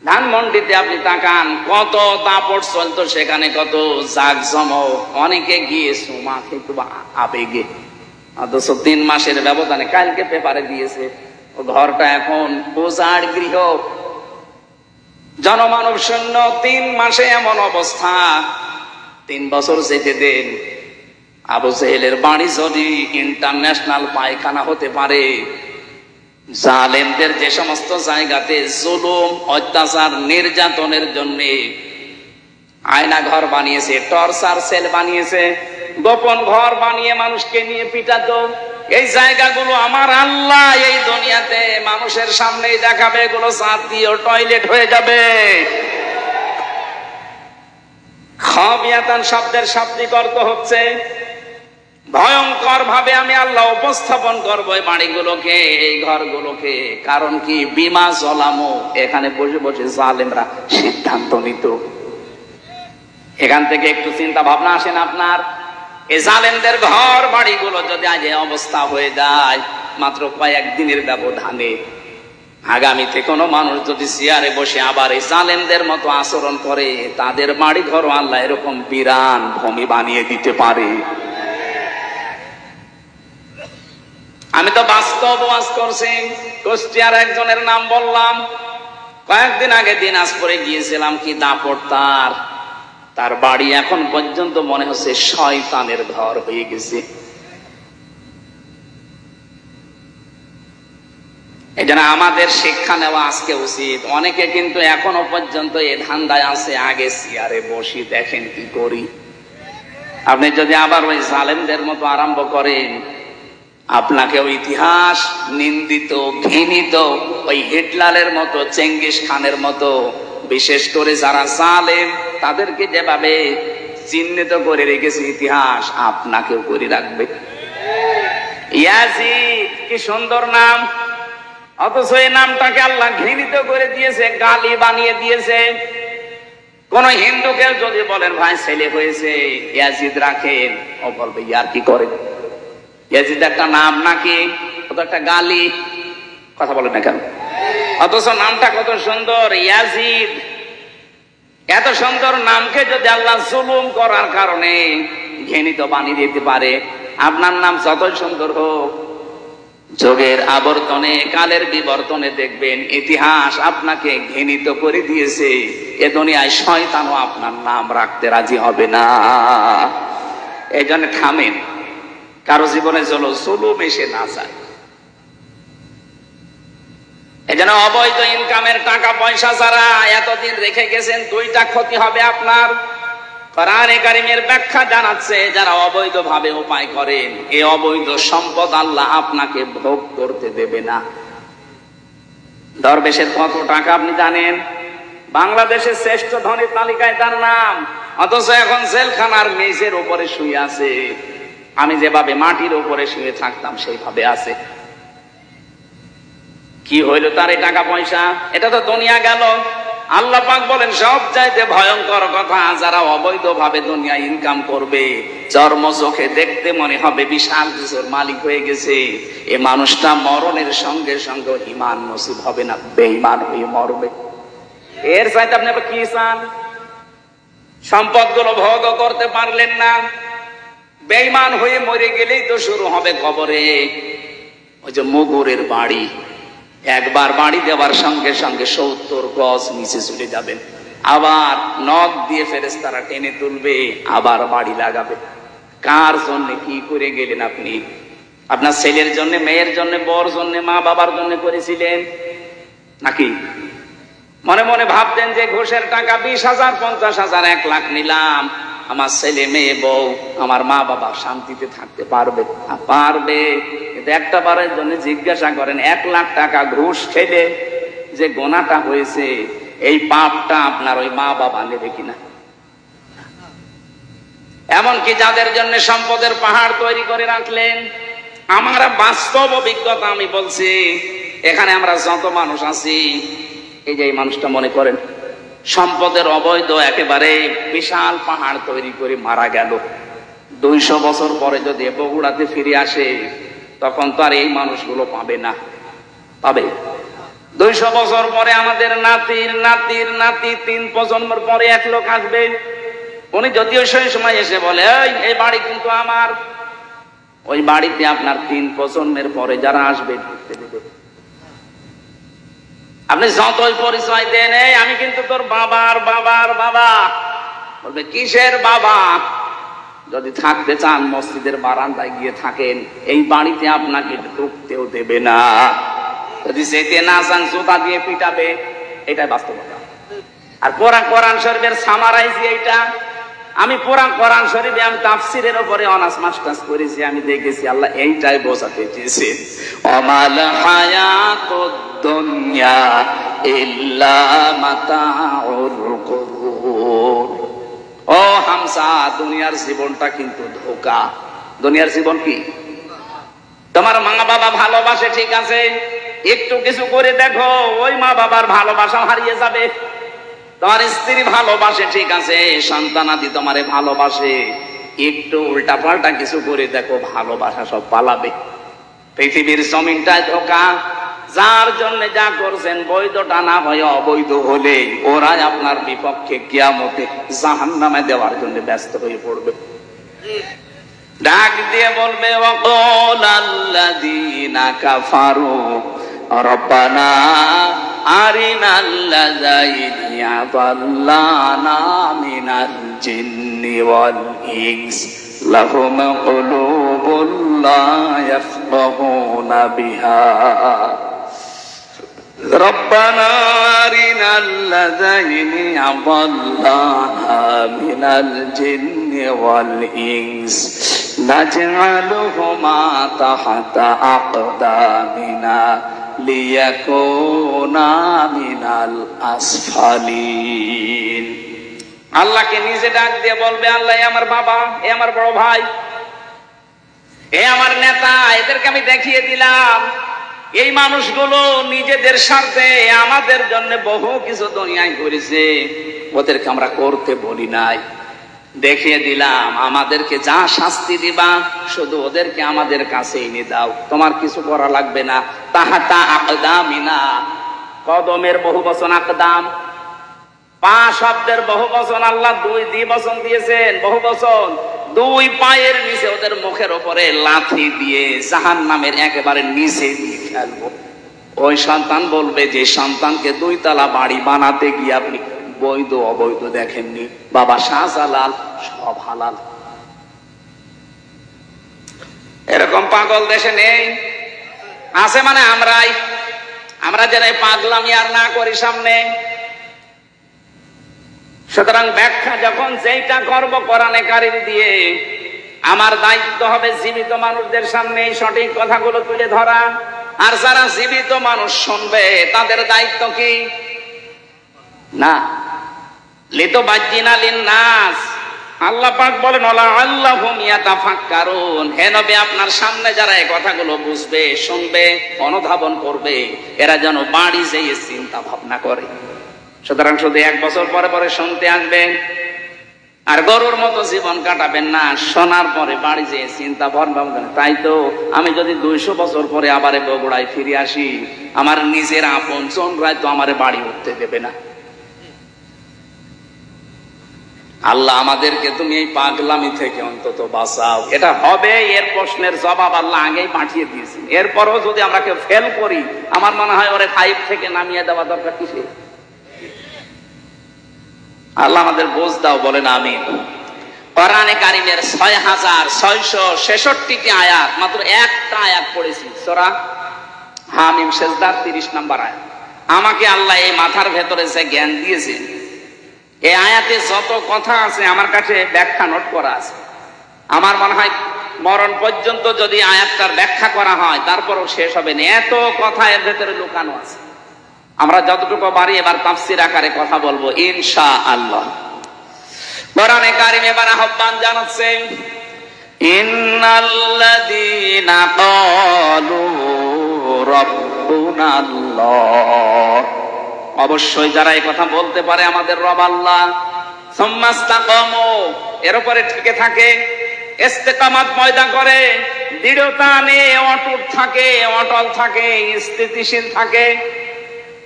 ধানমন্ডিতে, আপনি তাকান কত দাপট চলতো সেখানে, কত জাঁকজমক, অনেকে গিয়ে সুমা কিন্তু আবেগে। অথচ 3 মাসের ব্যবধানে, কালকে পেপারে দিয়েছে, ও ঘরটা এখন উজাড় গৃহ, জনমানব শূন্য। 3 মাসে এমন অবস্থা। 3 বছর যেতে দেন, আবু জেহেলের বাড়ি যদি ইন্টারন্যাশনাল পায়খানা হতে পারে, জালেমদের যে সমস্ত জায়গাতে জুলুম, অত্যাচার, নির্যাতনের জন্য আয়না ঘর বানিয়েছে, টর্চার সেল বানিয়েছে, গোপন ঘর বানিয়ে মানুষকে নিয়ে পিটাতো, এই জায়গাগুলো আমার আল্লাহ এই দুনিয়াতে মানুষের সামনেই দেখাবে, এগুলো জাতীয় টয়লেট হয়ে যাবে। খাবিয়াতান শব্দের শাব্দিক অর্থ হচ্ছে ভয়ঙ্কর ভাবে আমি আল্লাহ উপস্থাপন করবো এই বাড়িগুলোকে, এই ঘরগুলোকে। কারণ কি, বিমা যালামু, এখানে বসে বসে জালেমরা সিদ্ধান্ত নিত। এখান থেকে একটু চিন্তা ভাবনা আসেন আপনার, এই জালেমদের ঘর বাড়িগুলো যদি আজ এই অবস্থা হয়ে যায়, মাত্র কয়েকদিনের ব্যবধানে, আগামীতে কোনো মানুষ যদি চেয়ারে বসে আবার এই জালেমদের মতো আচরণ করে, তাদের বাড়ি ঘর আল্লাহ এরকম বিরান ভূমি বানিয়ে দিতে পারে। আমি তো বাস্তব ওয়াজ করছি। কুষ্টিয়ার একজনের নাম বললাম, কয়েকদিন আগে দিনাজপুরে গিয়েছিলাম, কি দাপট তার। তার বাড়ি এখন পর্যন্ত মনে হচ্ছে শয়তানের ঘর হয়ে গেছে। এজন্য আমাদের শিক্ষা নেওয়া আজকে উচিত। অনেকে কিন্তু এখনো পর্যন্ত এ ধান্দায় আছে, আগে চেয়ারে বসি দেখেন কি করি। আপনি যদি আবার ওই জালেমদের মতো আরম্ভ করেন, আপনাকেও ইতিহাস নিন্দিত, ঘৃণিত, ওই হিটলারের মতো, চেঙ্গিস খানের মতো, বিশেষ করে যারা জালেম তাদেরকে যেভাবে চিহ্নিত করে রেখেছে ইতিহাস, আপনাকেও করে রাখবে। ইয়াজিদ, কি সুন্দর নাম। অথচ এই নামটাকে আল্লাহ ঘৃণিত করে দিয়েছে, গালি বানিয়ে দিয়েছে। কোন হিন্দুকে যদি বলেন ভাই ছেলে হয়েছে ইয়াজিদ রাখেন, ও বলবে ইয়ার কি করেন, ইয়াজিদ একটা নাম নাকি, ও তো একটা গালি। কথা বলেন না কেন? অথচ নামটা কত সুন্দর, ইয়াজিদ। এত সুন্দর নামকে যদি আল্লাহ জুলুম করার কারণে ঘৃণিত বানিয়ে দিতে পারে, আপনার নাম যতই সুন্দর হোক, যুগের আবর্তনে কালের বিবর্তনে দেখবেন ইতিহাস আপনাকে ঘৃণিত করে দিয়েছে। এ দুনিয়ায় শয়তানও আপনার নাম রাখতে রাজি হবে না। এই জন্য থামেন, কারো জীবনে চলো জুলুম এসে না যায়। এই জন্য অবৈধ ইনকামের টাকা পয়সা ছাড়া এতদিন রেখে গেছেন, দুইটা ক্ষতি হবে আপনার। কোরআনে কারীমের ব্যাখ্যা জানাচ্ছে, যারা অবৈধ ভাবে উপায় করেন, এই অবৈধ সম্পদ আল্লাহ আপনাকে ভোগ করতে দেবে না। দরবেশের কত টাকা আপনি জানেন? বাংলাদেশের শ্রেষ্ঠ ধনীর তালিকায় তার নাম, অথচ এখন জেলখানার মেঝের উপরে শুয়ে আছে। আমি যেভাবে মাটির উপরে শুয়ে থাকতাম সেইভাবে আছে। কি হইল তার এই টাকা পয়সা? এটা তো দুনিয়া গেল। আল্লাহ পাক বলেন সব চাইতে ভয়ঙ্কর কথা, যারা অবৈধ ভাবে দুনিয়া ইনকাম করবে, চর্ম চোখে দেখতে মনে হবে বিশাল কিছুর মালিক হয়ে গেছে, এ মানুষটা মরণের সঙ্গে সঙ্গে ঈমান নসিব হবে না, বেঈমান হয়ে মরবে। এর চাইতে আপনি কি চান? সম্পদ গুলো ভোগ করতে পারলেন না, বেঈমান হয়ে মরে গেলেই তো শুরু হবে কবরে। ওই যে মুগুরের বাড়ি, একবার বাড়ি দেওয়ার সঙ্গে সঙ্গে 70 গজ নিচে চলে যাবেন, আবার নখ দিয়ে ফেরেশতারা টেনে তুলবে, আবার বাড়ি লাগাবে। কার জন্য কি করে গেলেন আপনি? আপনার ছেলের জন্য, মেয়ের জন্য, বর জন্য, মা বাবার জন্য করেছিলেন নাকি? মনে মনে ভাবতেন যে ঘুষের টাকা 20,000, 50,000, 1 লাখ নিলাম, আমার ছেলে মেয়ে বউ আমার মা বাবা শান্তিতে থাকতে পারবে। পারবে, কিন্তু একটা বারের জন্য জিজ্ঞাসা করেন, 1 লাখ টাকা ঘুষ খেলে যে গোনাটা হয়েছে, এই পাপটা আপনার ওই মা বাবা নেবে কিনা? এমনকি যাদের জন্য সম্পদের পাহাড় তৈরি করে রাখলেন, আমার বাস্তব অভিজ্ঞতা আমি বলছি, এখানে আমরা যত মানুষ আছি, এই যে এই মানুষটা মনে করেন সম্পদের অবৈধ একেবারে বিশাল পাহাড় তৈরি করে মারা গেল, 200 বছর পরে যদি বগুড়াতে ফিরে আসে, তখন তো আর এই মানুষগুলো পাবে না। পাবে? 200 বছর পরে আমাদের নাতির নাতির নাতি, 3 প্রজন্মের পরে এক লোক আসবে, উনি যদিও সেই সময় এসে বলে এই বাড়ি কিন্তু আমার, ওই বাড়িতে আপনার 3 প্রজন্মের পরে যারা আসবে ঢুকতে দেবে। আপনি যতই পরিচয় দেন, আমি কিন্তু তোর বাবার বাবার বাবা, বলবে কিসের বাবা? যদি থাকতে চান মসজিদের বারান্দায় গিয়ে থাকেন, এই বাড়িতে আপনাকে ঢুকতেও দেবে না। যদি যেতে না চান জুতা দিয়ে পিটাবে, এটাই বাস্তবতা। আর কোরআন শরীফের সামারাইজি এইটা। আমি কোরআন শরীফে আমি তাফসীরের উপরে অনার্স মাস্টার্স করেছি, আমি দেখেছি আল্লাহ এইটাই বোঝাতে চেয়েছেন, ওয়ামাল হায়াতুদ দুনিয়া ইল্লা মাতাউল গুরুর। ও হামসা, দুনিয়ার জীবনটা কিন্তু ধোঁকা। দুনিয়ার জীবন কি? তোমার মা বাবা ভালোবাসে ঠিক আছে, একটু কিছু করে দেখো, ওই মা বাবার ভালোবাসা হারিয়ে যাবে। তোমার স্ত্রী ভালোবাসে ঠিক আছে, সন্তানাদি তোমারে ভালোবাসে, একটু উল্টা পাল্টা কিছু করে দেখো, ভালোবাসা সব পালাবে। পৃথিবীর জমিনটায় ধোঁকা। যার জন্য যা করছেন, বৈধটা না হয় অবৈধ হলে ওরাই আপনার বিপক্ষে কিয়ামতে জাহান্নামে দেওয়ার জন্য ব্যস্ত হয়ে পড়বে। ডাক দিয়ে বলবে, ওয়াকালাল্লাযীনা কাফারু রব্বানা আরিনাল্লাযাইনি আযাল্লানা মিনাল জিন্নি ওয়াল ইনস লাহুম কুলুবুন লা ইয়াফকাহুনা বিহা রব্বানা আরিনাল্লাযাইনি আযাল্লানা মিনাল জিন্নি ওয়াল ইনস নাজআলুহুমা তাহতা আকদামিনা লিয়াকুনা মিনাল আসফালিন। আল্লাহকে নিজে ডাক দিয়ে বলবে, আল্লাহ এ আমার বাবা, এ আমার বড় ভাই, এ আমার নেতা, এদেরকে আমি দেখিয়ে দিলাম এই মানুষগুলো নিজেদের স্বার্থে আমাদের জন্য বহু কিছু দুনিয়ায় করেছে, ওদেরকে আমরা করতে বলি নাই। দেখিয়ে দিলাম আমাদেরকে যা শাস্তি দিবা শুধু ওদেরকে আমাদের কাছে এনে দাও, তোমার কিছু করা লাগবে না। তাহাতা আকদামিনা, কদমের বহু বচন আকদাম, পা শব্দের বহু বচন, আল্লাহ দুই দ্বিবচন দিয়েছেন, বহু বচন। দুই পায়ের নিচে ওদের মুখের উপরে লাথি দিয়ে জাহান্নামের একেবারে নিচে দিয়ে ফেলবো। ওই সন্তান বলবে যে সন্তানকে 2 তলা বাড়ি বানাতে গিয়ে আপনি বৈধ অবৈধ দেখেননি, বাবা শাহজালাল সব হালাল। এরকম পাগল দেশে নেই, আছে মানে আমরা যেন পাগলামি আর না করি সামনে। সুতরাং ব্যাখ্যা যখন যেটা করব কোরআনে কারিম দিয়ে, আমার দায়িত্ব হবে জীবিত মানুষদের সামনে এই সঠিক কথাগুলো তুলে ধরা। আর যারা জীবিত মানুষ শুনবে তাদের দায়িত্ব কি? না লিতুবাজ্জিনা লিন্নাস, আল্লাহ পাক বলেন ওয়ালা আল্লাহুম ইয়াতাফাক্কারুন, হে নবী আপনার সামনে যারা এই কথাগুলো বুঝবে, শুনবে, অনুধাবন করবে, এরা যেন বাড়ি যেয়ে চিন্তা ভাবনা করে। সুতরাং শুধু 1 বছর পরে পরে শুনতে আসবেন আর গরুর মতো জীবন কাটাবেন না, শোনার পরে বাড়ি যেয়ে চিন্তা ভাবনা করেন। তাই তো আমি যদি 200 বছর পরে আবার বগুড়ায় ফিরে আসি, আমার নিজের আপন জনরাই তো আমার বাড়ি উঠতে দেবে না। আল্লাহ আমাদেরকে তুমি এই পাগলামি থেকে অন্তত বাঁচাও। এটা হবে, এর প্রশ্নের জবাব আল্লাহ আগেই পাঠিয়ে দিয়েছেন। এরপরও যদি আমরা কেউ ফেল করি, আমার মনে হয় ওরে 5 থেকে নামিয়ে দেওয়া দরকার। কিসে? আল্লাহ আমাদের বোঝ দাও, বলেন আমিন। কোরআনে কারিমের 6666টি আয়াত, মাত্র একটা আয়াত পড়েছি, সূরা হামিম সেজদার 30 নম্বর আয়াত। আমাকে আল্লাহ এই মাথার ভেতরে যে জ্ঞান দিয়েছেন, এই আয়াতে যত কথা আছে আমার কাছে ব্যাখ্যা নোট করা আছে। আমার মনে হয় মরণ পর্যন্ত যদি আয়াতটার ব্যাখ্যা করা হয় তারপরও শেষ হবে না, এত কথা এর ভেতরে লুকানো আছে। আমরা যতটুকু পারি এবার তাফসীর আকারে কথা বলবো ইনশাআল্লাহ। কোরআনে কারীম এবার আহ্বান জানাচ্ছে, ইন্নাল্লাযীনা ক্বালু রাব্বুনাল্লাহ, অবশ্যই যারা এই কথা বলতে পারে আমাদের রব আল্লাহ, সুম্মাস্তাকামু, এর উপরে টিকে থাকে, ইস্তেকামাত পয়দা করে, দৃঢ়তা নিয়ে অটুট থাকে, অটল থাকে, স্থিতিশীল থাকে,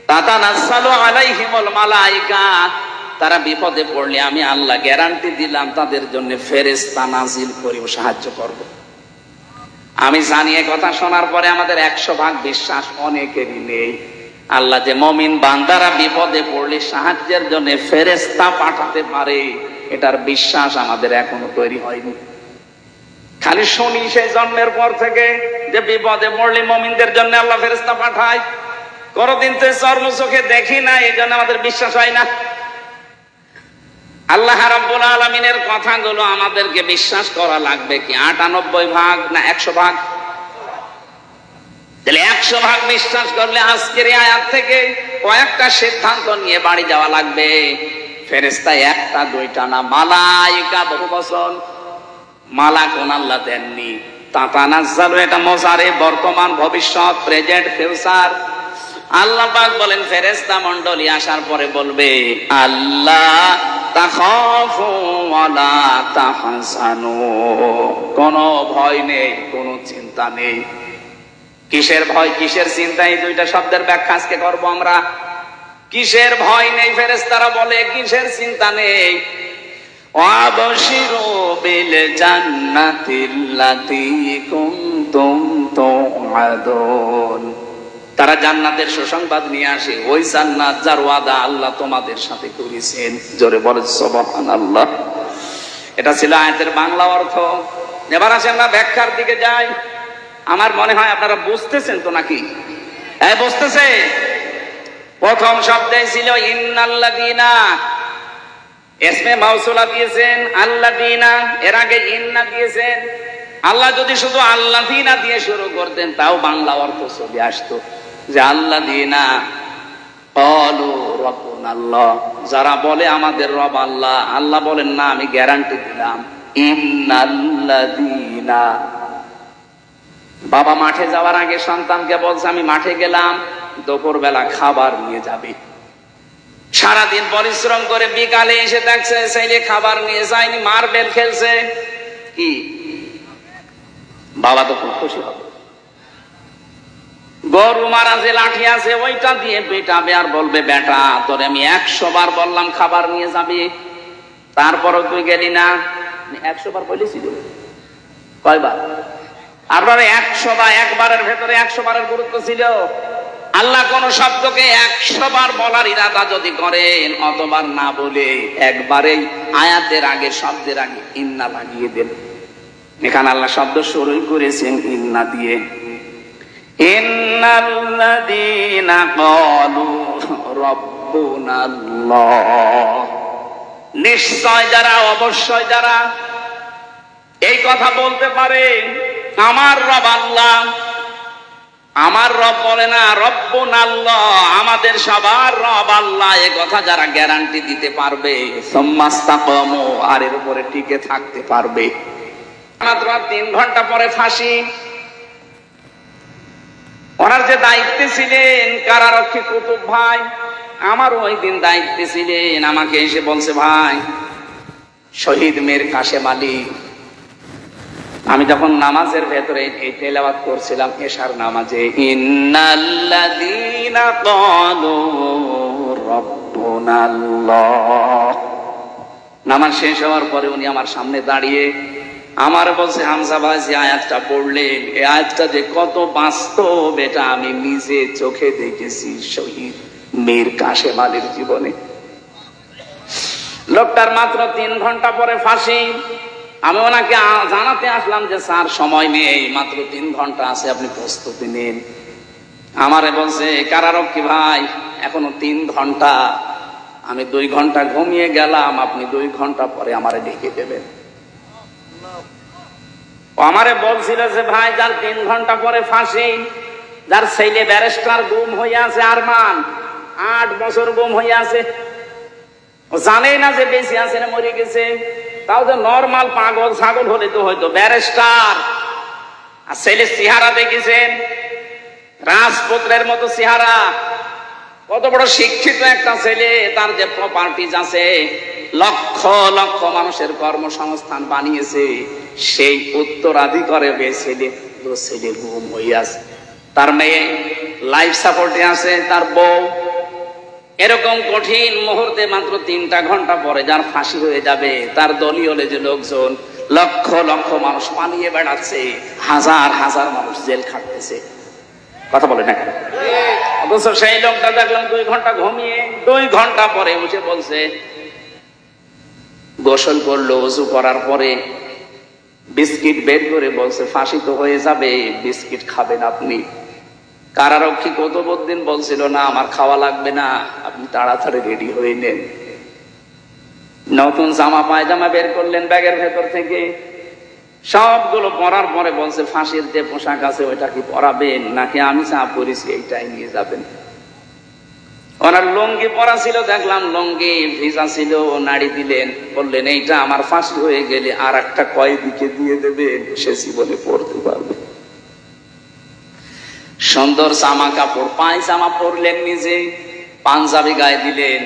তাতানাজ্জালু আলাইহিমুল মালায়েকা, তারা বিপদে পড়লে আমি আল্লাহ গ্যারান্টি দিলাম তাদের জন্য ফেরেশতা নাজিল করি ও সাহায্য করব। আমি জানি এই কথা শোনার পরে আমাদের 100% বিশ্বাস অনেকেরই নেই। আল্লাহ যে মুমিন বান্দারা বিপদে পড়লে সাহায্যের জন্য ফেরেশতা পাঠাতে পারে, এটার বিশ্বাস আমাদের এখনো তৈরি হয়নি। খালি শুনি সেই জন্মের পর থেকে যে বিপদে পড়লে মুমিনদের জন্য আল্লাহ ফেরেশতা পাঠায়, কোনদিন তো চর্ম চোখে দেখি না, এই জন্য আমাদের বিশ্বাস হয় না। আল্লাহ রাব্বুল আলামিনের কথাগুলো আমাদেরকে বিশ্বাস করা লাগবে কি 98% না 100%? তাহলে 100% বিশ্বাস করলে আজকের এই আয়াত থেকে কয়েকটা সিদ্ধান্ত নিয়ে বাড়ি যাওয়া লাগবে। ফেরেশতা একটা দুইটা না, মালায়েকা বহু বচন। মালাকুন আল্লাহ দেননি, তাতানাজ্জালু এটা মুজারে, বর্তমান, ভবিষ্যৎ, প্রেজেন্ট, ফিউচার। আল্লাহ পাক বলেন ফেরেশতা মণ্ডলী আসার পরে বলবে, আল্লাহ তাখাফু ওয়ালা তাহজানু, কোনো ভয় নেই, কোনো চিন্তা নেই। কিসের ভয়, কিসের চিন্তা, এই দুইটা শব্দের ব্যাখ্যা আজকে করব আমরা। কিসের ভয় নেই ফেরেশতারা বলে, কিসের চিন্তা নেই? ওয়াবশিরু বিল জান্নাতিল্লাতী কুনতুম তুআদুন, তারা জান্নাতের সুসংবাদ নিয়ে আসে, ওই জান্নাত যার ওয়াদা আল্লাহ তোমাদের সাথে করেছেন। জোরে বলেন সুবহানাল্লাহ। এটা ছিল আয়াতের বাংলা অর্থ। এবার আসেন না ব্যাখ্যার দিকে যাই। আমার মনে হয় আপনারা বুঝতেছেন তো নাকি? হ্যাঁ বুঝতেছে। প্রথম শব্দে ছিল ইন্নাল্লাযীনা, ইসমে মাউসুলা দিয়েছেন আল্লাযীনা, এর আগে ইন্না দিয়েছেন। আল্লাহ যদি শুধু আল্লাযীনা দিয়ে শুরু করতেন তাও বাংলা অর্থ চলে আসতো, যে আল্লাযীনা ক্বালু রাব্বুনাল্লাহ, যারা বলে আমাদের রব আল্লাহ। আল্লাহ বলেন না, আমি গ্যারান্টি দিলাম, ইন্নাল্লাযীনা বাবা মাঠে যাওয়ার আগে সন্তানকে বলছে আমি মাঠে গেলাম, দুপুরবেলা খাবার নিয়ে যাবে। সারাদিন পরিশ্রম করে বিকালে এসে দেখছে ছেলে খাবার নিয়ে যায়নি, মার্বেল খেলছে। কি বাবা তো খুব খুশি হবে। গরু মারা যে লাঠি আছে ওইটা দিয়ে পেটাবে আর বলবে বেটা তোরে আমি 100 বার বললাম খাবার নিয়ে যাবি, তারপরও তুই গেলি না। 100 বার বলেছিল, কয়বার? আপনারা 100 বার, একবারের ভেতরে 100 বারের গুরুত্ব ছিল। আল্লাহ কোন শব্দকে 100 বার বলার ইরাদা যদি করেন, অতবার না বলে একবারেই আয়াতের আগে, শব্দের আগে ইন্না লাগিয়ে দেন। এখানে আল্লাহ শব্দ শুরুই করেছেন ইন্না দিয়ে। ইন্নাল্লাযীনা ক্বালু রাব্বুনাল্লাহ, নিশ্চয় যারা, অবশ্যই যারা এই কথা বলতে পারে আমার রব আল্লাহ। আমার রব বলে না রব্বুনাল্লাহ, আমাদের সবার রব আল্লাহ, এ কথা যারা গ্যারান্টি দিতে পারবে, সুম্মাস্তাকামু, আর এর উপরে টিকে থাকতে পারবে। মাত্র 3 ঘন্টা পরে ফাঁসি। ওনার যে দায়িত্বে ছিলেন কারারক্ষী কুতুব ভাই, আমার ওই দিন দায়িত্বে ছিলেন, আমাকে এসে বলছে ভাই শহীদ মীর কাশেম আলী, আমি যখন নামাজের ভেতরে এই তেলাওয়াত করছিলাম এশার নামাজে, ইন্নাল্লাযীনা ক্বালু রাব্বুনাল্লাহ, নামাজ শেষ হওয়ার পরে উনি আমার সামনে দাঁড়িয়ে আমার বলছে হামজা ভাই যে আয়াতটা পড়লেন, এই আয়াতটা যে কত বাস্তব এটা আমি নিজে চোখে দেখেছি শহীদ মীর কাশেম আলীর জীবনে। লোকটার মাত্র 3 ঘন্টা পরে ফাঁসি। আমি ওনাকে জানাতে আসলাম যে স্যার সময় নেই, মাত্র 3 ঘন্টা আছে, আপনি প্রস্তুতি নিন। আমারে বলছে কারারক্ষী ভাই এখনো 3 ঘন্টা, আমি 2 ঘন্টা ঘুমিয়ে গেলাম, আপনি 2 ঘন্টা পরে আমারে ডেকে দেবেন। আমারে বলছিল যে ভাই যার 3 ঘন্টা পরে ফাঁসি, যার ছেলে ব্যারিস্টার গুম হয়ে আছে, আরমান 8 বছর গুম হয়ে আছে, ও জানেই না যে বেঁচে আছে না মরে গেছে। তাও যে নরমাল পাগল ছাগল হলে তো হয়তো ব্যারিস্টার, আর ছেলে চেহারা দেখেছেন রাজপুত্রের মতো চেহারা, কত বড় শিক্ষিত একটা ছেলে, তার যে প্রপার্টিজ আছে, লক্ষ লক্ষ মানুষের কর্মসংস্থান বানিয়েছে, সেই উত্তরাধিকারে ছেলে গুম হয়ে আছে, তার মেয়ে লাইফ সাপোর্টে আছে, তার বউ। এরকম কঠিন মুহূর্তে মাত্র 3টা ঘন্টা পরে যার ফাঁসি হয়ে যাবে, তার দলীয় যে লোকজন, লক্ষ লক্ষ মানুষ পালিয়ে বেড়াচ্ছে, হাজার হাজার মানুষ জেল খাটতেছে। কথা বলে না কেন? অথচ সেই লোকটা দেখলাম 2 ঘন্টা ঘুমিয়ে 2 ঘন্টা পরে উঠে বলছে, গোসল করলো, ওযু করার পরে বিস্কিট বের করে বলছে ফাঁসি তো হয়ে যাবে, বিস্কিট খাবেন আপনি। কারারক্ষী কুতুবউদ্দিন বলছিল না আমার খাওয়া লাগবে না, আপনি তাড়াতাড়ি রেডি হয়ে নেন। নতুন জামা পায়জামা বের করলেন ব্যাগের ভেতর থেকে, সবগুলো পরার পরে বলছে ফাঁসির যে পোশাক আছে ওইটা কি পরাবেন নাকি আমি যা পরেছি এইটাই নিয়ে যাবেন। ওনার লুঙ্গি পরা ছিল, দেখলাম লুঙ্গি ভিজা ছিল, নাড়ি দিলেন, বললেন এইটা আমার ফাঁসি হয়ে গেলে আর একটা কয়েদিকে দিয়ে দেবেন, সে জীবনে পড়তে পারবে। সুন্দর জামা কাপড়, পায়জামা পরলেন নিজে, পাঞ্জাবি গায়ে দিলেন।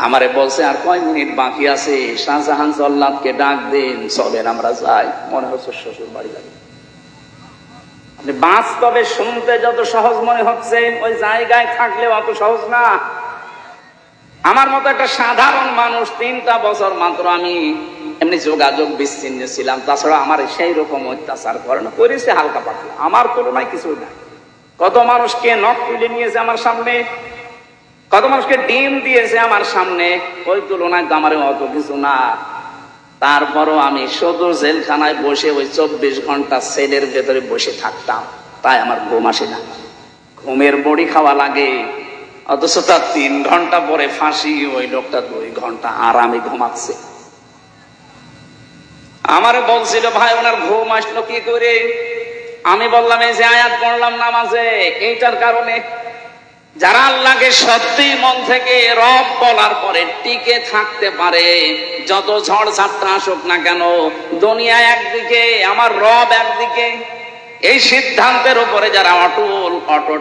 আমারে বলছে আর কয় মিনিট বাকি আছে, শাহজাহান জল্লাদকে ডাক দেন, চলেন আমরা যাই। মনে হচ্ছে শ্বশুর বাড়ি যাবে। আপনি বাস্তবে শুনতে যত সহজ মনে হচ্ছে, ওই জায়গায় থাকলে অত সহজ না। আমার মতো একটা সাধারণ মানুষ 3টা বছর মাত্র আমি এমনি যোগাযোগ বিচ্ছিন্ন ছিলাম, তাছাড়া আমার সেই রকম অত্যাচার করে না, করেছে হালকা পাতলা, আমার তুলনায় কিছু না। কত মানুষকে নখ তুলে নিয়েছে আমার সামনে, কত মানুষকে ডিম দিয়েছে আমার সামনে, ওই তুলনায় তো আমার অত কিছু না। তারপরও আমি শুধু জেলখানায় বসে ওই 24 ঘন্টা সেলের ভেতরে বসে থাকতাম, তাই আমার ঘুম আসে না, ঘুমের বড়ি খাওয়া লাগে। অথচ তার 3 ঘন্টা পরে ফাঁসি, ওই লোকটা 2 ঘন্টা আরামে ঘুমাচ্ছে। আমারে বলছিল ভাই ওনার ঘুম আসলো কি করে? আমি বললাম এই যে আয়াত পড়লাম নামাজে, এইটার কারণে। যারা আল্লাহকে সত্যি মন থেকে রব বলার পরে টিকে থাকতে পারে, যত ঝড় ঝাপটা আসুক না কেন, দুনিয়া একদিকে, আমার রব একদিকে, এই সিদ্ধান্তের উপরে যারা অটল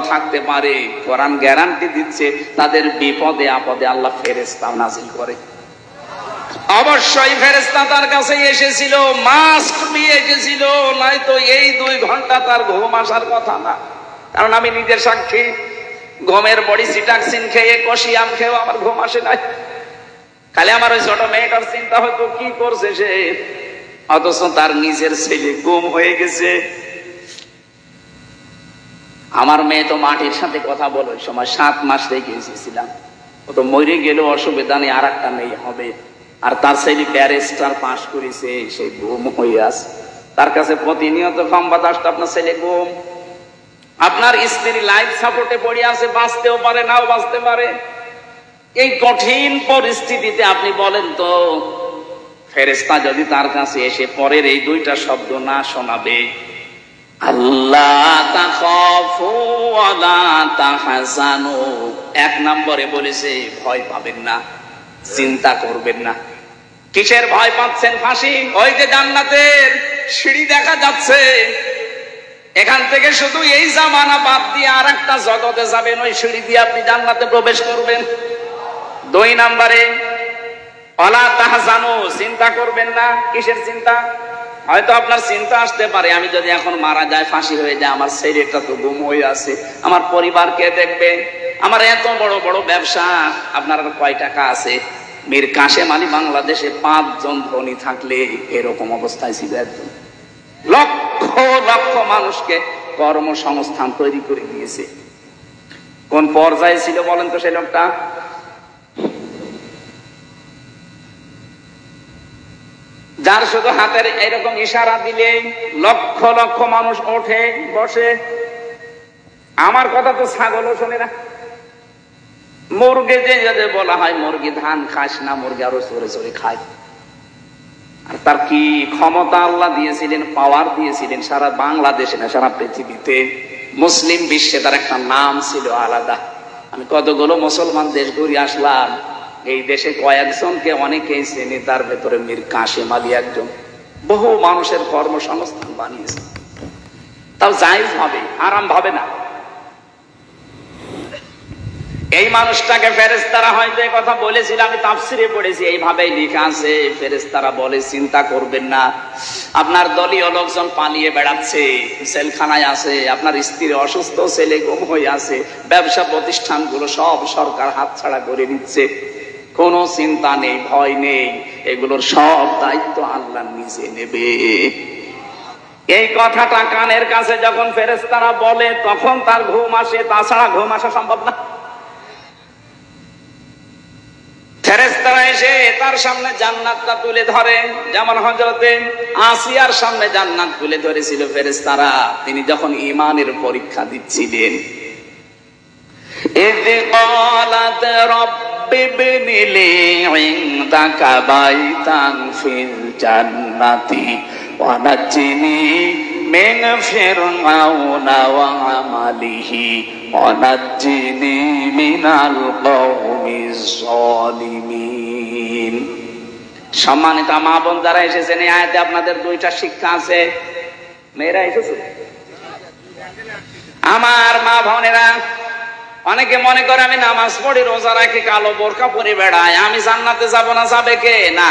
থাকতে পারে, কোরআন গ্যারান্টি দিচ্ছে তাদের বিপদে আপদে আল্লাহ ফেরেশতা নাজিল করে। অবশ্যই ফেরেশতা তার কাছে এসেছিল, মাস্ক নিয়ে এসেছিল, নয়তো এই 2 ঘন্টা তার ঘুম আসার কথা না। কারণ আমি নিজের সাক্ষী, ঘুমের বড়ি সিটাক্সিন খেয়ে, কষিয়াম খেয়েও আমার ঘুম আসে নাই। খালি আমার ওই ছোট মেয়েটার চিন্তা হয়তো কি করছে সে, অথচ তার নিজের ছেলে গুম হয়ে গেছে। আমার মেয়ে তো মাটির সাথে কথা বলে, ওই সময় 7 মাস রেখে এসেছিলাম। ও তো মরে গেলেও অসুবিধা নেই, আর একটা মেয়ে হবে। আর তার ছেলে ব্যারিস্টার পাশ করেছে, সে গুম হয়ে আছে। তার কাছে প্রতিনিয়ত সংবাদ আসতো আপনার ছেলে গুম, আপনার স্ত্রী লাইফ সাপোর্টে পড়ে আছে, বাঁচতেও পারে নাও বাঁচতে পারে। এই কঠিন পরিস্থিতিতে আপনি বলেন তো, ফেরেশতা যদি তার কাছে এসে পরের এই 2টা শব্দ না শোনাবে, আল্লাহ তাখাফু ওয়া লা তাহজানু, 1 নম্বরে বলেছে ভয় পাবেন না, চিন্তা করবেন না। কিসের ভয় পাচ্ছেন? ফাঁসি। ওই যে জান্নাতের সিঁড়ি দেখা যাচ্ছে, এখান থেকে শুধু এই জামানা বাদ দিয়ে আর একটা জগতে যাবেন, ওই সিঁড়ি দিয়ে আপনি জান্নাতে প্রবেশ করবেন। 2 নম্বরে ওয়ালা তাহজানু, চিন্তা করবেন না। কিসের চিন্তা? হয়তো আপনার চিন্তা আসতে পারে, আমি যদি এখন মারা যায়, ফাঁসি হয়ে যায়, আমার ছেলেটা তো গুম হয়ে আছে, আমার পরিবার কে দেখবে, আমার এত বড় বড় ব্যবসা, আপনার কয় টাকা আছে? মীর কাশেম আলী বাংলাদেশে 5 জন ধনী থাকলে এরকম অবস্থায় ছিল একজন। লক্ষ লক্ষ মানুষকে কর্মসংস্থান তৈরি করে দিয়েছে। কোন পর্যায়ে ছিল বলেন তো সেই লোকটা? যার শুধু হাতের এরকম ইশারা দিলে লক্ষ লক্ষ মানুষ ওঠে বসে। আমার কথা তো ছাগলও শোনে না। মুরগি যে বলা হয়, মুরগি ধান খাস না, মুরগি আরো চড়ে চড়ে খায়। আর তার কি ক্ষমতা আল্লাহ দিয়েছিলেন, পাওয়ার দিয়েছিলেন সারা বাংলাদেশে না সারা পৃথিবীতে। মুসলিম বিশ্বে তার একটা নাম ছিল আলাদা। আমি কতগুলো মুসলমান দেশ ঘুরে আসলাম, এই দেশে কয়েকজনকে অনেকেই চেনে, তার ভেতরে মীর কাশেম আলী একজন। বহু মানুষের কর্মসংস্থান বানিয়েছে, তাও জায়েজ ভাবে, আরাম ভাবে না। এই মানুষটাকে ফেরেশতারা হয়তো এই কথা বলেছিল, আমি তাফসিরে পড়েছি, এইভাবেই লেখা আছে। ফেরেশতারা বলে চিন্তা করবেন না, আপনার দলীয় লোকজন পালিয়ে বেড়াচ্ছে, জেলখানায় আছে, আপনার স্ত্রী অসুস্থ, ছেলে গুম হয়ে আছে, ব্যবসা প্রতিষ্ঠানগুলো সব সরকার হাতছাড়া করে নিচ্ছে, কোনো চিন্তা নেই, ভয় নেই, এগুলোর সব দায়িত্ব আল্লাহ নিজে নেবে। এই কথাটা কানের কাছে যখন ফেরেশতারা বলে তখন তার ঘুম আসে, তাছাড়া ঘুম আসা সম্ভব না। ফেরেশতারা এসে তার সামনে জান্নাতটা তুলে ধরে, যেমন হযরতে আসিয়ার সামনে জান্নাত তুলে ধরেছিল ফেরেশতারা, তিনি যখন ঈমানের পরীক্ষা দিচ্ছিলেন। ইয ক্বালাত রাব্বি ইবনি লি ইনদাকা বাইতান ফিল জান্নাতি ওয়া নাজ্জিনি মিন ফিরআউনা ওয়া আমালিহি ওয়া নাজ্জিনি মিনাল কওমিজ যালিমিন। সম্মানিত মা বোন যারা এসেছেন, এই আয়াতে আপনাদের 2টা শিক্ষা আছে। মেয়েরা এসেছে, আমার মা বোনেরা, অনেকে মনে করে আমি নামাজ পড়ি, রোজা রাখি, কালো বোরকা পরে বেড়াই, আমি জান্নাতে যাব না, যাবে কে? না।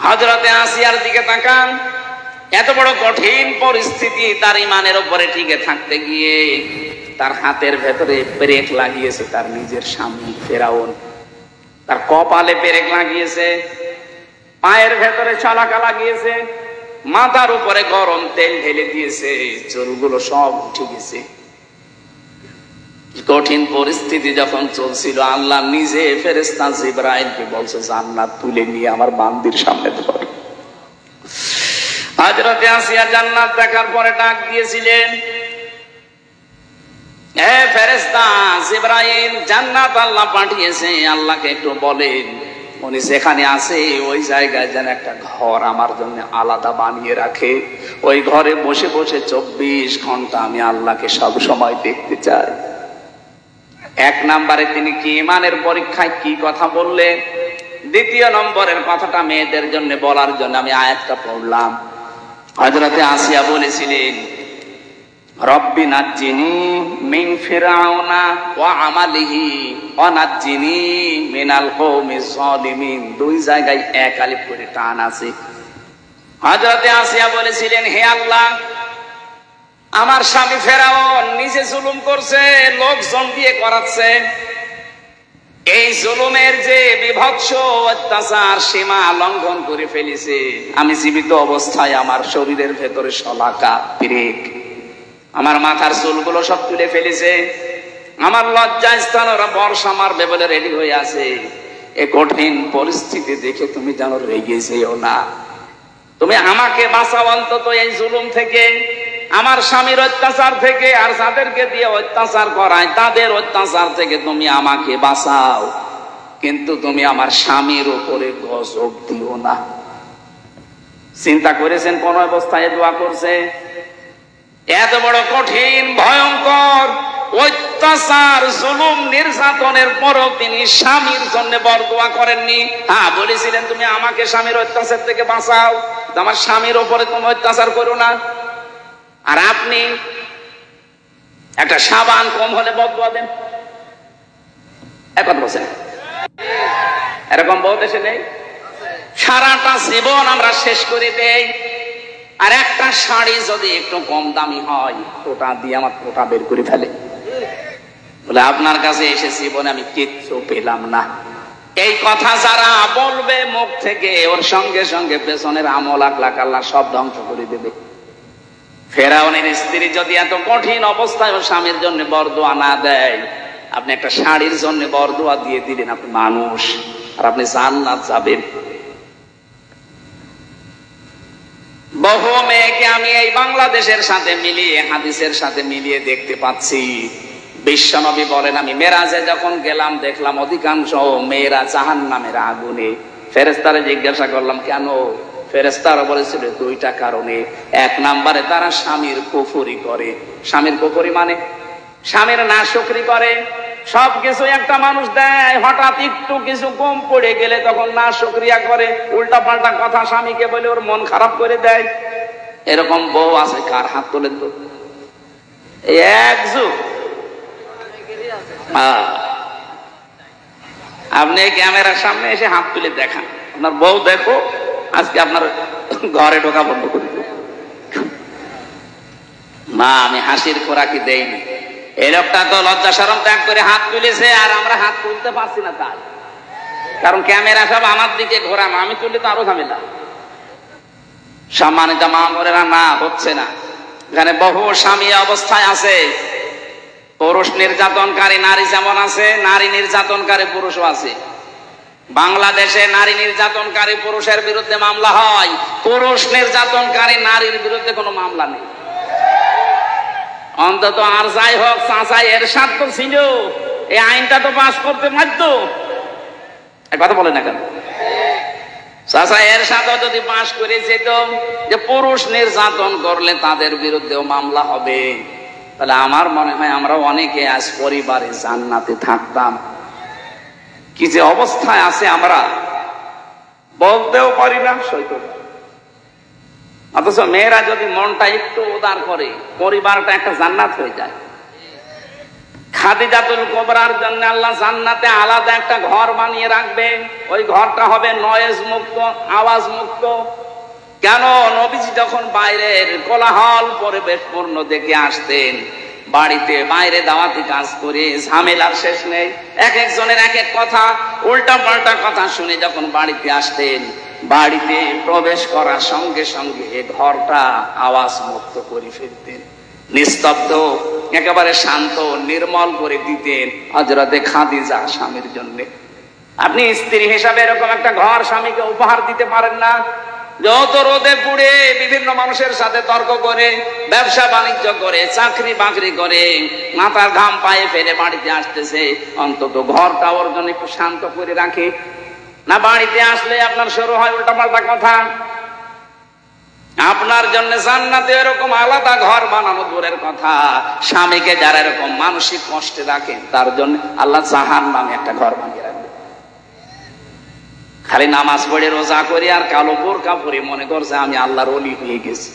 হযরতে আসিয়ার দিকে তাকান, এত বড় কঠিন পরিস্থিতি, তার ঈমানের উপরে টিকে থাকতে গিয়ে তার হাতের ভেতরে পেরেক লাগিয়েছে তার নিজের স্বামী ফেরাউন, তার কপালে পেরেক লাগিয়েছে, পায়ের ভেতরে ছলাকা লাগিয়েছে, মাথার উপরে গরম তেল ঢেলে দিয়েছে, চুলগুলো সব উঠে গেছে। কঠিন পরিস্থিতি যখন চলছিল, আল্লাহ নিজে ফেরেশতা জিবরাইলকে বলছে জান্নাত তুলে নিয়ে আমার বান্দির সামনে ধর। হযরতে আসিয়া জান্নাত দেখার পরে ডাক দিয়েছিলেন, হে ফেরেশতা জিবরাইল, জান্নাত আল্লাহ পাঠিয়েছে, আল্লাহকে একটু বলেন উনি যেখানে আছে ওই জায়গায় যেন একটা ঘর আমার জন্য আলাদা বানিয়ে রাখে, ওই ঘরে বসে বসে 24 ঘন্টা আমি আল্লাহকে সব সময় দেখতে চাই। 1 নম্বরে তিনি কি ঈমানের পরীক্ষায় কি কথা বললেন। 2 নম্বরের কথাটা মেয়েদের জন্য বলার জন্য আমি আয়াতটা পড়লাম। হযরতে আসিয়া বলেছিলেন, রব্বি নাজ্জিনি মিন ফিরআউনা ওয়া আমালিহি ওয়া নাজ্জিনি মিনাল কওমিজ যালিমিন। দুই জায়গায় এক আলিফ করে টান আছে। হযরতে আসিয়া বলেছিলেন, হে আল্লাহ, আমার স্বামী ফেরাউন নিজে জুলুম করছে, লোকজন দিয়ে করাচ্ছে। এই জুলুমের যে বিভৎস অত্যাচার সীমা লঙ্ঘন করে ফেলেছে, আমি জীবিত অবস্থায় আমার শরীরের ভেতরে শলাকা পেরেক, আমার মাথার চুলগুলো সব তুলে ফেলেছে। আমার লজ্জা স্থান ওরা বর্ষা মারবে বলে রেডি হয়ে আছে। এ কঠিন পরিস্থিতি দেখে তুমি যেন রেগে যেও না, তুমি আমাকে বাঁচাও অন্তত এই জুলুম থেকে, আমার স্বামীর অত্যাচার থেকে, আর যাদেরকে দিয়ে অত্যাচার করায় তাদের অত্যাচার থেকে তুমি আমাকে বাঁচাও, কিন্তু তুমি আমার স্বামীর উপরে গজব দিও না। চিন্তা করেছেন কোন অবস্থায় দোয়া করছে? এত বড় কঠিন ভয়ঙ্কর অত্যাচার জুলুম নির্যাতনের পরও তিনি স্বামীর জন্য বরদোয়া করেননি। হ্যাঁ, বলেছিলেন তুমি আমাকে স্বামীর অত্যাচার থেকে বাঁচাও, আমার স্বামীর উপরে তুমি অত্যাচার করো না। আর আপনি একটা সাবান কম হলে বদদোয়া দেন, এখন বলছেন এরকম বহু দেশে নেই। সারাটা জীবন আমরা শেষ করে দেই, আর একটা শাড়ি যদি একটু কম দামি হয় ওটা দিয়ে আমার ওটা বের করে ফেলে, বলে আপনার কাছে এসেছি বলে আমি কিচ্ছু পেলাম না। এই কথা যারা বলবে মুখ থেকে, ওর সঙ্গে সঙ্গে পেছনের আমল আখলাক আল্লাহ সব ধ্বংস করে দেবে। ফেরাউনের স্ত্রী যদি এত কঠিন অবস্থায় ওর স্বামীর জন্য বরদোয়া না দেয়, আপনি একটা শাড়ির জন্য বরদোয়া দিয়ে দিলেন, আপনি মানুষ, আর আপনি জান্নাত যাবেন। বহু মেয়েকে আমি এই বাংলাদেশের সাথে মিলিয়ে, হাদিসের সাথে মিলিয়ে দেখতে পাচ্ছি। বিশ্বনবী বলেন, আমি মেরাজে যখন গেলাম দেখলাম অধিকাংশ মেয়েরা জাহান্নামের আগুনে। ফেরেশতারে জিজ্ঞাসা করলাম কেন? ফেরেশতারা বলেছিল দুইটা কারণে। এক নম্বরে তারা স্বামীর কুফরি করে। স্বামীর কুফরি মানে স্বামীর নাশকরি করে। সবকিছু একটা মানুষ দেয়, হঠাৎ একটু কিছু কম পড়ে গেলে তখন নাশকরিয়া করে, উল্টা পাল্টা কথা স্বামীকে বলে ওর মন খারাপ করে দেয়। এরকম বউ আছে? কার হাত তোলেন তো? একযুগ। আপনি ক্যামেরার সামনে এসে হাত তুলে দেখান, আপনার বউ দেখো, আজকে আপনার ঘরে ঢোকা বন্ধ করে দেব। মা, আমি হাসির খোরাকি দেইনি। এই লোকটা তো লজ্জা শরম ত্যাগ করে হাত তুলেছে, আর আমরা হাত তুলতে পারছি না তাই, কারণ ক্যামেরা সব আমার দিকে ঘোরানো, আমি তুললে তো আরো ঝামেলা। সম্মানিত মা বোনেরা, না হচ্ছে না। এখানে বহু স্বামী অবস্থায় আছে। পুরুষ নির্যাতনকারী নারী যেমন আছে, নারী নির্যাতনকারী পুরুষও আছে। বাংলাদেশে নারী নির্যাতনকারী পুরুষের বিরুদ্ধে মামলা হয়, পুরুষ নির্যাতনকারী নারীর বিরুদ্ধে কোনো মামলা নেই। অন্তত আর যাই হোক, চাচা এরশাদ তো ছিল, এই আইনটা তো পাস করতে পারত। কথা বলে না কেন? চাচা এরশাদ যদি পাস করে যেত যে পুরুষ নির্যাতন করলে তাদের বিরুদ্ধেও মামলা হবে, তাহলে আমার মনে হয় আমরা অনেকে আজ পরিবারে জান্নাতে থাকতাম। কি যে অবস্থায় আছে আমরা বলতেও পারি না, সইতে পারি। অথচ মেয়েরা যদি মনটা একটু উদার করে, পরিবারটা একটা জান্নাত হয়ে যায়। খাদিজাতুল কুবরার জন্য আল্লাহ জান্নাতে আলাদা একটা ঘর বানিয়ে রাখবে। ওই ঘরটা হবে নয়েজ মুক্ত, আওয়াজ মুক্ত। কেন? নবীজি যখন বাইরের কোলাহল পরিবেশ পূর্ণ দেখে আসতেন, বাড়িতে বাইরে দাওয়াতি কাজ করে ঝামেলার শেষ নেই, এক একজনের এক এক কথা, উল্টা পাল্টা কথা শুনে যখন বাড়িতে আসতেন, বাড়িতে প্রবেশ করার সঙ্গে সঙ্গে ঘরটা আওয়াজ মুক্ত করে ফেলতেন, নিস্তব্ধ, একেবারে শান্ত, নির্মল করে দিতেন হযরতে খাদিজা স্বামীর জন্য। আপনি স্ত্রী হিসাবে এরকম একটা ঘর স্বামীকে উপহার দিতে পারেন না? যত রোদে পুড়ে বিভিন্ন মানুষের সাথে তর্ক করে, ব্যবসা বাণিজ্য করে, চাকরি বাকরি করে, মাথার ঘাম পায়ে ফেলে বাড়িতে আসতেছে, অন্তত ঘরটা ওর জন্য একটু শান্ত করে রাখে না? বাড়িতে আসলে আপনার শুরু হয় উল্টাপাল্টা কথা। আপনার জন্য জান্নাতে এরকম আলাদা ঘর বানানো দূরের কথা, স্বামীকে যারা এরকম মানসিক কষ্টে রাখেন তার জন্য আল্লাহ জাহান্নামে একটা ঘর বানিয়ে রাখবে। খালি নামাজ পড়ে রোজা করে আর কালো বোরকা পরে মনে করছে আমি আল্লাহর ওলি হয়ে গেছি।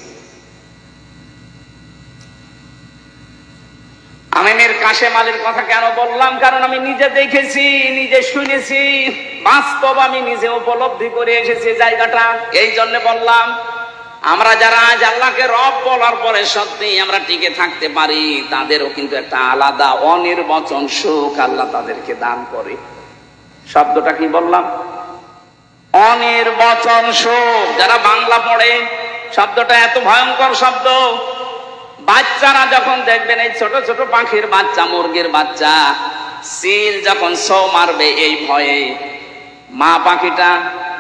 আমি মীর কাশেম আলীর কথা কেন বললাম? কারণ আমি নিজে দেখেছি, নিজে শুনেছি, বাস্তব আমি নিজে উপলব্ধি করে এসেছি জায়গাটা। এই জন্য বললাম, আমরা যারা আজ আল্লাহকে রব বলার পরে সত্যি আমরা টিকে থাকতে পারি, তাদেরও কিন্তু একটা আলাদা অনির্বচন সুখ আল্লাহ তাদেরকে দান করে। শব্দটা কি বললাম? অনির্বচন সুখ। যারা বাংলা পড়ে, শব্দটা এত ভয়ঙ্কর শব্দ। বাচ্চারা যখন দেখবেন এই ছোট ছোট পাখির বাচ্চা, মুরগির বাচ্চা, সিল যখন সৌ মারবে এই ভয়ে, মা পাখিটা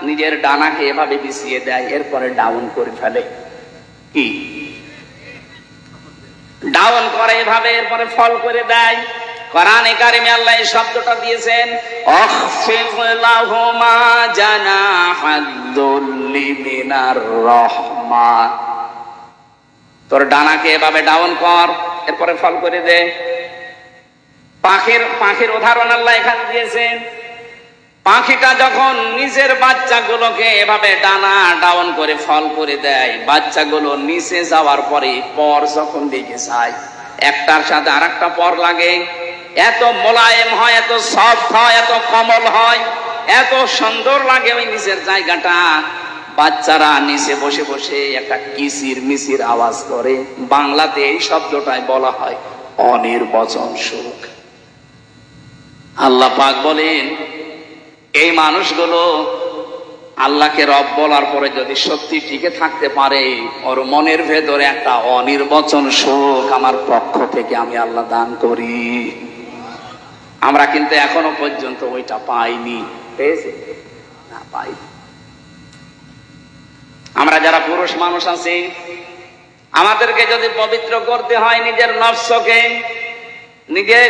নিজের ডানাকে এভাবে বিছিয়ে দেয়, এরপরে ডাউন করে ফেলে। কি ডাউন করে এভাবে, এরপরে ফল করে দেয়। কোরআনে কারিমে আল্লাহ এই শব্দটা দিয়েছেন, আখফিদ লাহুমা জানাহাদ-দুল্লি মিনার রাহমা। তোর ডানাকে এভাবে ডাউন কর, এরপরে ফল করে দে। পাখির উদাহরণ আল্লাহ এখানে দিয়েছেন। পাখিটা যখন নিজের বাচ্চাগুলোকে এভাবে ডানা ডাউন করে ফল করে দেয়, বাচ্চাগুলো নিচে যাওয়ার পরে পর যখন দিকে যায়, একটার সাথে আরেকটা পর লাগে, এত মোলায়েম হয়, এত সফট হয়, এত কোমল হয়, এত সুন্দর লাগে ওই নিচের জায়গাটা। বাচ্চারা নিচে বসে বসে একটা কিচির মিচির আওয়াজ করে। বাংলাতে এই শব্দটাই বলা হয় অনির্বচন সুখ। আল্লাহ পাক বলেন, এই মানুষগুলো আল্লাহকে রব বলার পরে যদি সত্যি টিকে থাকতে পারে, ওর মনের ভেতরে একটা অনির্বচন সুখ আমার পক্ষ থেকে আমি আল্লাহ দান করি। আমরা কিন্তু এখনো পর্যন্ত ওইটা পাইনি। পেয়েছি না? পাইনি। আমরা যারা পুরুষ মানুষ আছি, আমাদেরকে যদি পবিত্র করতে হয় নিজের নফসকে, নিজের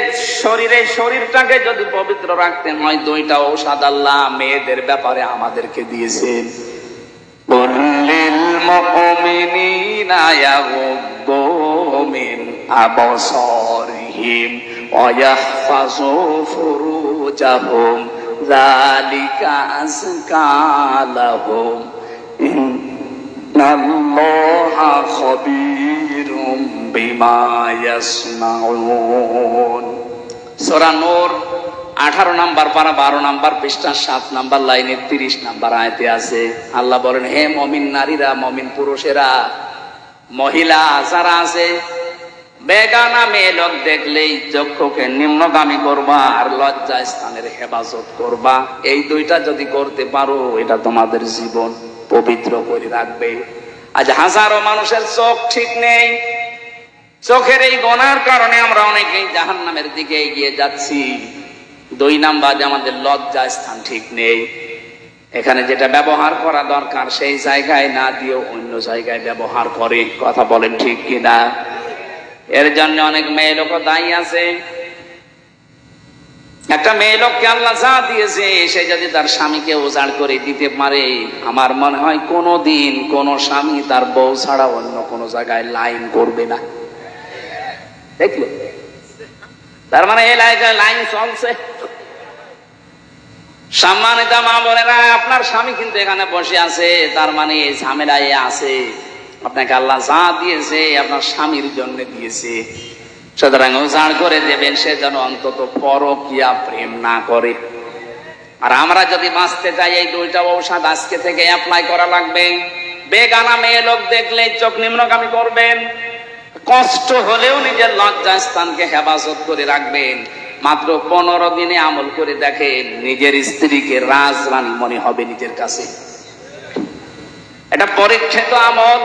শরীরটাকে যদি পবিত্র রাখতে হয়, দুইটা ঔষধ আল্লাহ মেয়েদের ব্যাপারে আমাদেরকে দিয়েছেন। কুল্লিল মুমিনিনা ইয়াগুদ্দু মিন আবসারিহিম ওয়া ইয়াহফাযু ফুরুজাহুম যালিকা আযকা লাহুম ইন্নাল্লাহা খাবীরুম বিমা ইয়াসনাউন। সূরা নূর 18 নম্বর পারা 12 নম্বর পৃষ্ঠা 7 নম্বর লাইনে 30 নম্বর আয়াতে আছে। আল্লাহ বলেন, হে মুমিন নারীরা, মুমিন পুরুষেরা, মহিলা যারা আছে, বেগানা মেয়ে লোক দেখলেই চক্ষুকে নিম্নগামী করবা আর লজ্জা স্থানের হেফাজত করবা। এই দুইটা যদি করতে পারো, এটা তোমাদের জীবন পবিত্র করে রাখবে। আজ হাজারো মানুষের চোখ ঠিক নেই। চোখের এই গোনার কারণে আমরা অনেকেই জাহান্নামের দিকে এগিয়ে যাচ্ছি। 2 নাম্বার, আমাদের লজ্জা স্থান ঠিক নেই। এখানে যেটা ব্যবহার করা দরকার সেই জায়গায় না দিয়ে অন্য জায়গায় ব্যবহার করে। কথা বলেন ঠিক কিনা? এর জন্য অনেক মেয়ে লোক দায়ী আছে। একটা মেয়ে লোককে আল্লাহ যা দিয়েছে, সে যদি তার স্বামীকে উজাড় করে দিতে পারে, আমার মনে হয় কোনোদিন কোন স্বামী তার বউ ছাড়া অন্য কোন জায়গায় লাইন করবে না। দেখলে? তার মানে এই লাইন চলছে। সম্মানিত মা বোনেরা, আপনার স্বামী কিন্তু এখানে বসে আছে, তার মানে এই ঝামেলায় আছে। আপনাকে আল্লাহ যা দিয়েছে আপনার স্বামীর জন্য দিয়েছে, সুতরাং উজাড় করে দেবেন, সে যেন অন্তত পরকীয়া প্রেম না করে। আর আমরা যদি বাঁচতে চাই, এই দুইটা ঔষধ আজকে থেকে অ্যাপ্লাই করা লাগবে। বেগানা মেয়ে লোক দেখলে চোখ নিম্নগামী করবেন, কষ্ট হলেও নিজের লজ্জা স্থানকে হেফাজত করে রাখবেন। মাত্র 15 দিনে আমল করে দেখেন, নিজের স্ত্রীকে রাজরানী মনে হবে নিজের কাছে। এটা পরীক্ষিত আমল।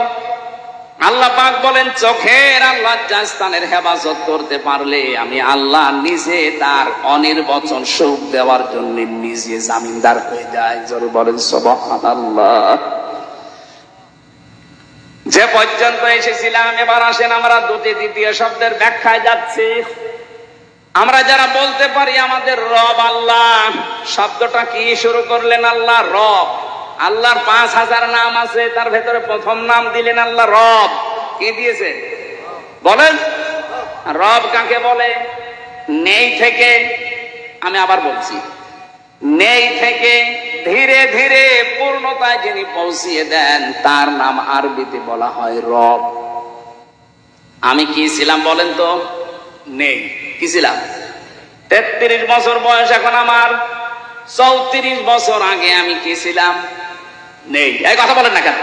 আল্লাহ পাক বলেন, চোখের আর লজ্জা স্থানের হেফাজত করতে পারলে আমি আল্লাহ নিজে তার অনির্বচন সুখ দেওয়ার জন্য নিজে জামিনদার হয়ে যায়। জোরে বলেন সুবহানাল্লাহ। যে পর্যন্ত এসেছিলাম, এবার আসেন আমরা দুটি দ্বিতীয় শব্দের ব্যাখ্যায় যাচ্ছি। আমরা যারা বলতে পারি আমাদের রব আল্লাহ, শব্দটা কি শুরু করলেন? আল্লাহ রব। আল্লাহর 5000 নাম আছে, তার ভেতরে প্রথম নাম দিলেন আল্লাহ রব। কি দিয়েছে বলেন? রব কাকে বলে? নেই থেকে, আমি আবার বলছি, নেই থেকে ধীরে ধীরে পূর্ণতায় যিনি পৌঁছিয়ে দেন, তার নাম আরবিতে বলা হয় রব। আমি কি ছিলাম বলেন তো? নেই। কি ছিলাম? 33 বছর বয়স এখন আমার, 34 বছর আগে আমি কি ছিলাম? নেই। এই কথা বলেন না কেন?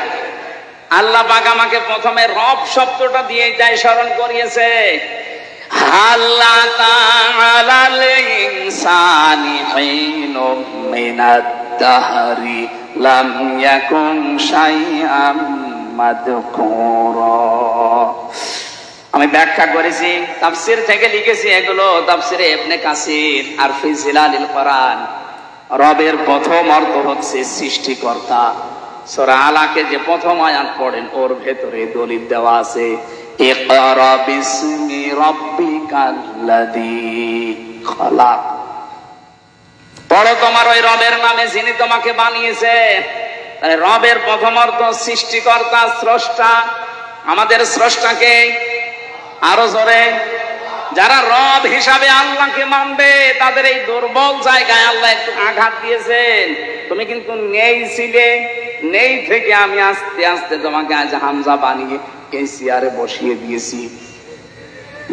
আল্লাহ পাক আমাকে প্রথমে রব শব্দটা দিয়ে তাই স্মরণ করিয়েছে। আল্লাহ তাআলাল ইনসানি হিনুম মিনাদ দাহরি লাম ইয়াকুন শাইআম মাযকুরা। আমি ব্যাখ্যা করেছি, তাফসীর থেকে লিখেছি, এগুলো তাফসীরে ইবনে কাসির আর ফি জিলালিল কোরআন। রবের প্রথম অর্থ হচ্ছে সৃষ্টিকর্তা। সূরা আলাকে যে প্রথম আয়াত পড়েন ওর ভেতরে দলিল দেওয়া আছে, ইকরা বিসমি রাব্বিকাল্লাযী খালাক। পড়ো তোমার ওই রবের নামে যিনি তোমাকে বানিয়েছে। রবের প্রথম অর্থ সৃষ্টিকর্তা, স্রষ্টা। আমাদের স্রষ্টাকে আরো জোরে, যারা রব হিসাবে আল্লাহকে মানবে তাদের এই দুর্বল জায়গায় আল্লাহ একটু আঘাত দিয়েছেন। তুমি কিন্তু নেই ছিলে, নেই থেকে আমি আস্তে আস্তে তোমাকে আজ হামজা বানিয়ে এই চেয়ারে বসিয়ে দিয়েছি।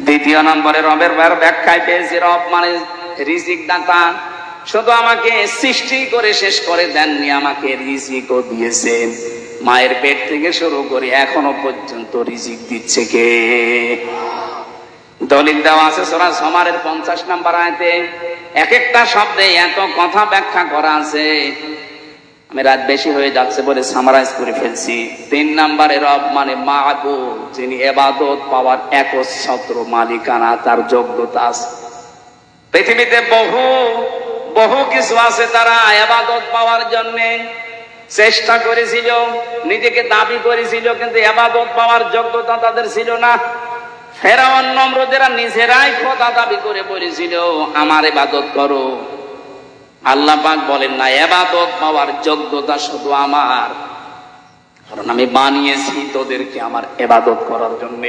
দ্বিতীয় নম্বরে রবের ব্যাখ্যায় পেয়েছি, রব মানে রিজিক দাতা। শুধু আমাকে সৃষ্টি করে শেষ করে দেননি, আমাকে রিজিকও দিয়েছেন। মায়ের পেট থেকে শুরু করে এখনো পর্যন্ত রিজিক দিচ্ছে কে? দলিল দেওয়া আছে সূরা জুমারের 50 নম্বর আয়াতে। এক একটা শব্দে এত কথা ব্যাখ্যা করা আছে, আমি রাত বেশি হয়ে যাচ্ছে বলে সামারাইজ করে ফেলছি। 3 নম্বরে রব মানে মাবুদ, যিনি ইবাদত পাওয়ার একচ্ছত্র মালিকানা, তার যোগ্যতা আছে। পৃথিবীতে বহু কিছু আছে তারা ইবাদত পাওয়ার জন্য চেষ্টা করেছিল, নিজেকে দাবি করেছিল, কিন্তু ইবাদত পাওয়ার যোগ্যতা তাদের ছিল না। ফেরাউন নমরুদেরা নিজেরাই খোদা দাবি করে বলেছিল আমার ইবাদত করো। আল্লাহ পাক বলেন না, ইবাদত পাওয়ার যোগ্যতা শুধু আমার, কারণ আমি বানিয়েছি তোদেরকে আমার ইবাদত করার জন্য।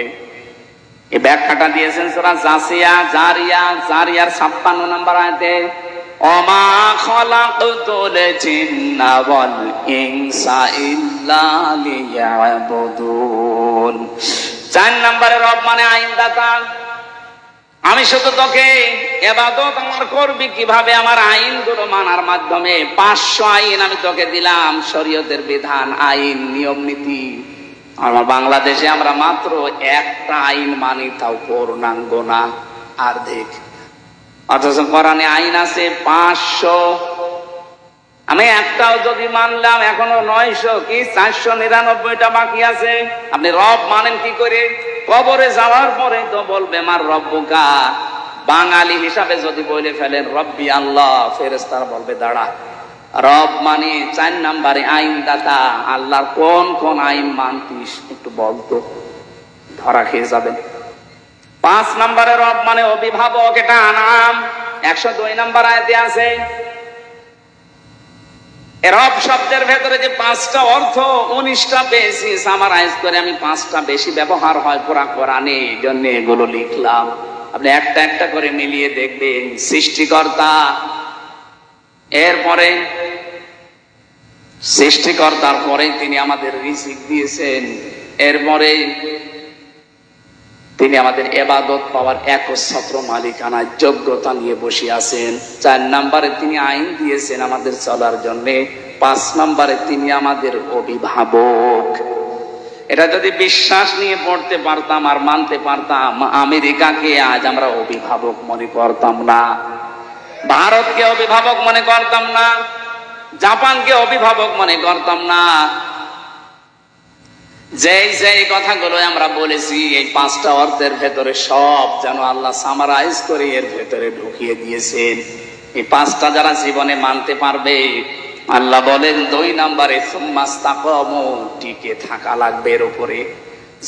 এই ব্যাখ্যাটা দিয়েছেন সূরা জারিয়ার 56 নম্বর আয়াতে, ওমা খালাকতুল জিন্না ওয়াল ইনসা ইল্লা লিয়াবুদুন। 4 নম্বরে রব মানে আইনদাতা। আমি শুধু তোকে ইবাদত আমার করবি কিভাবে? আমার আইনগুলো মানার মাধ্যমে। 500 আইন আমি তোকে দিলাম, শরীয়তের বিধান, আইন, নিয়ম নীতি। আমার বাংলাদেশে আমরা মাত্র একটা আইন মানি, তাও পূর্ণাঙ্গ না, অর্ধেক। অথচ কোরআনে আইন আছে 500। আমি একটাও যদি মানলাম এখনো 900 কি 499টা বাকি আছে। আপনি রব মানেন কি করে? কবরে যাওয়ার পরে তো বলবে মার রব্বুকা। বাঙালি হিসাবে যদি বলে ফেলেন রব্বি আল্লাহ, ফেরেশতারা বলবে দাঁড়া। রব মানে 4 নম্বরে আইনদাতা। আল্লাহর কোন কোন আইন মানতিস একটু বলতো, ধরা খেয়ে যাবেন। 5 নম্বরে রব মানে অভিভাবক, এটা আনাম 102 নম্বর আয়াতে আছে। রব শব্দের ভেতরে যে 5টা অর্থ, 19টা পেয়েছি সামারাইজ করে। আমি 5টা বেশি ব্যবহার হয় পুরা কোরআনে, এই জন্য এগুলো লিখলাম। আপনি একটা একটা করে মিলিয়ে দেখবেন। সৃষ্টিকর্তা, এরপরে সৃষ্টিকর্তার পরে তিনি আমাদের রিজিক দিয়েছেন, এরপরে তিনি আমাদের ইবাদত পাওয়ার একচ্ছত্র মালিকানার যোগ্যতা নিয়ে বসে আছেন। 4 নম্বরে তিনি আইন দিয়েছেন আমাদের চলার জন্য। 5 নম্বরে তিনি আমাদের অভিভাবক। এটা যদি বিশ্বাস নিয়ে পড়তে পারতাম আর মানতে পারতাম, আমেরিকাকে আজ আমরা অভিভাবক মনে করতাম না, ভারতকে অভিভাবক মনে করতাম না, জাপানকে অভিভাবক মনে করতাম না। যেই কথাগুলো আমরা বলেছি, এই 5টা অর্থের ভেতরে সব যেন আল্লাহ সামারাইজ করে এর ভেতরে ঢুকিয়ে দিয়েছেন। এই 5টা যারা জীবনে মানতে পারবে, আল্লাহ বলেন 2 নম্বরে সুম্মাস্তাকামু, টিকে থাকা লাগবে এর উপরে।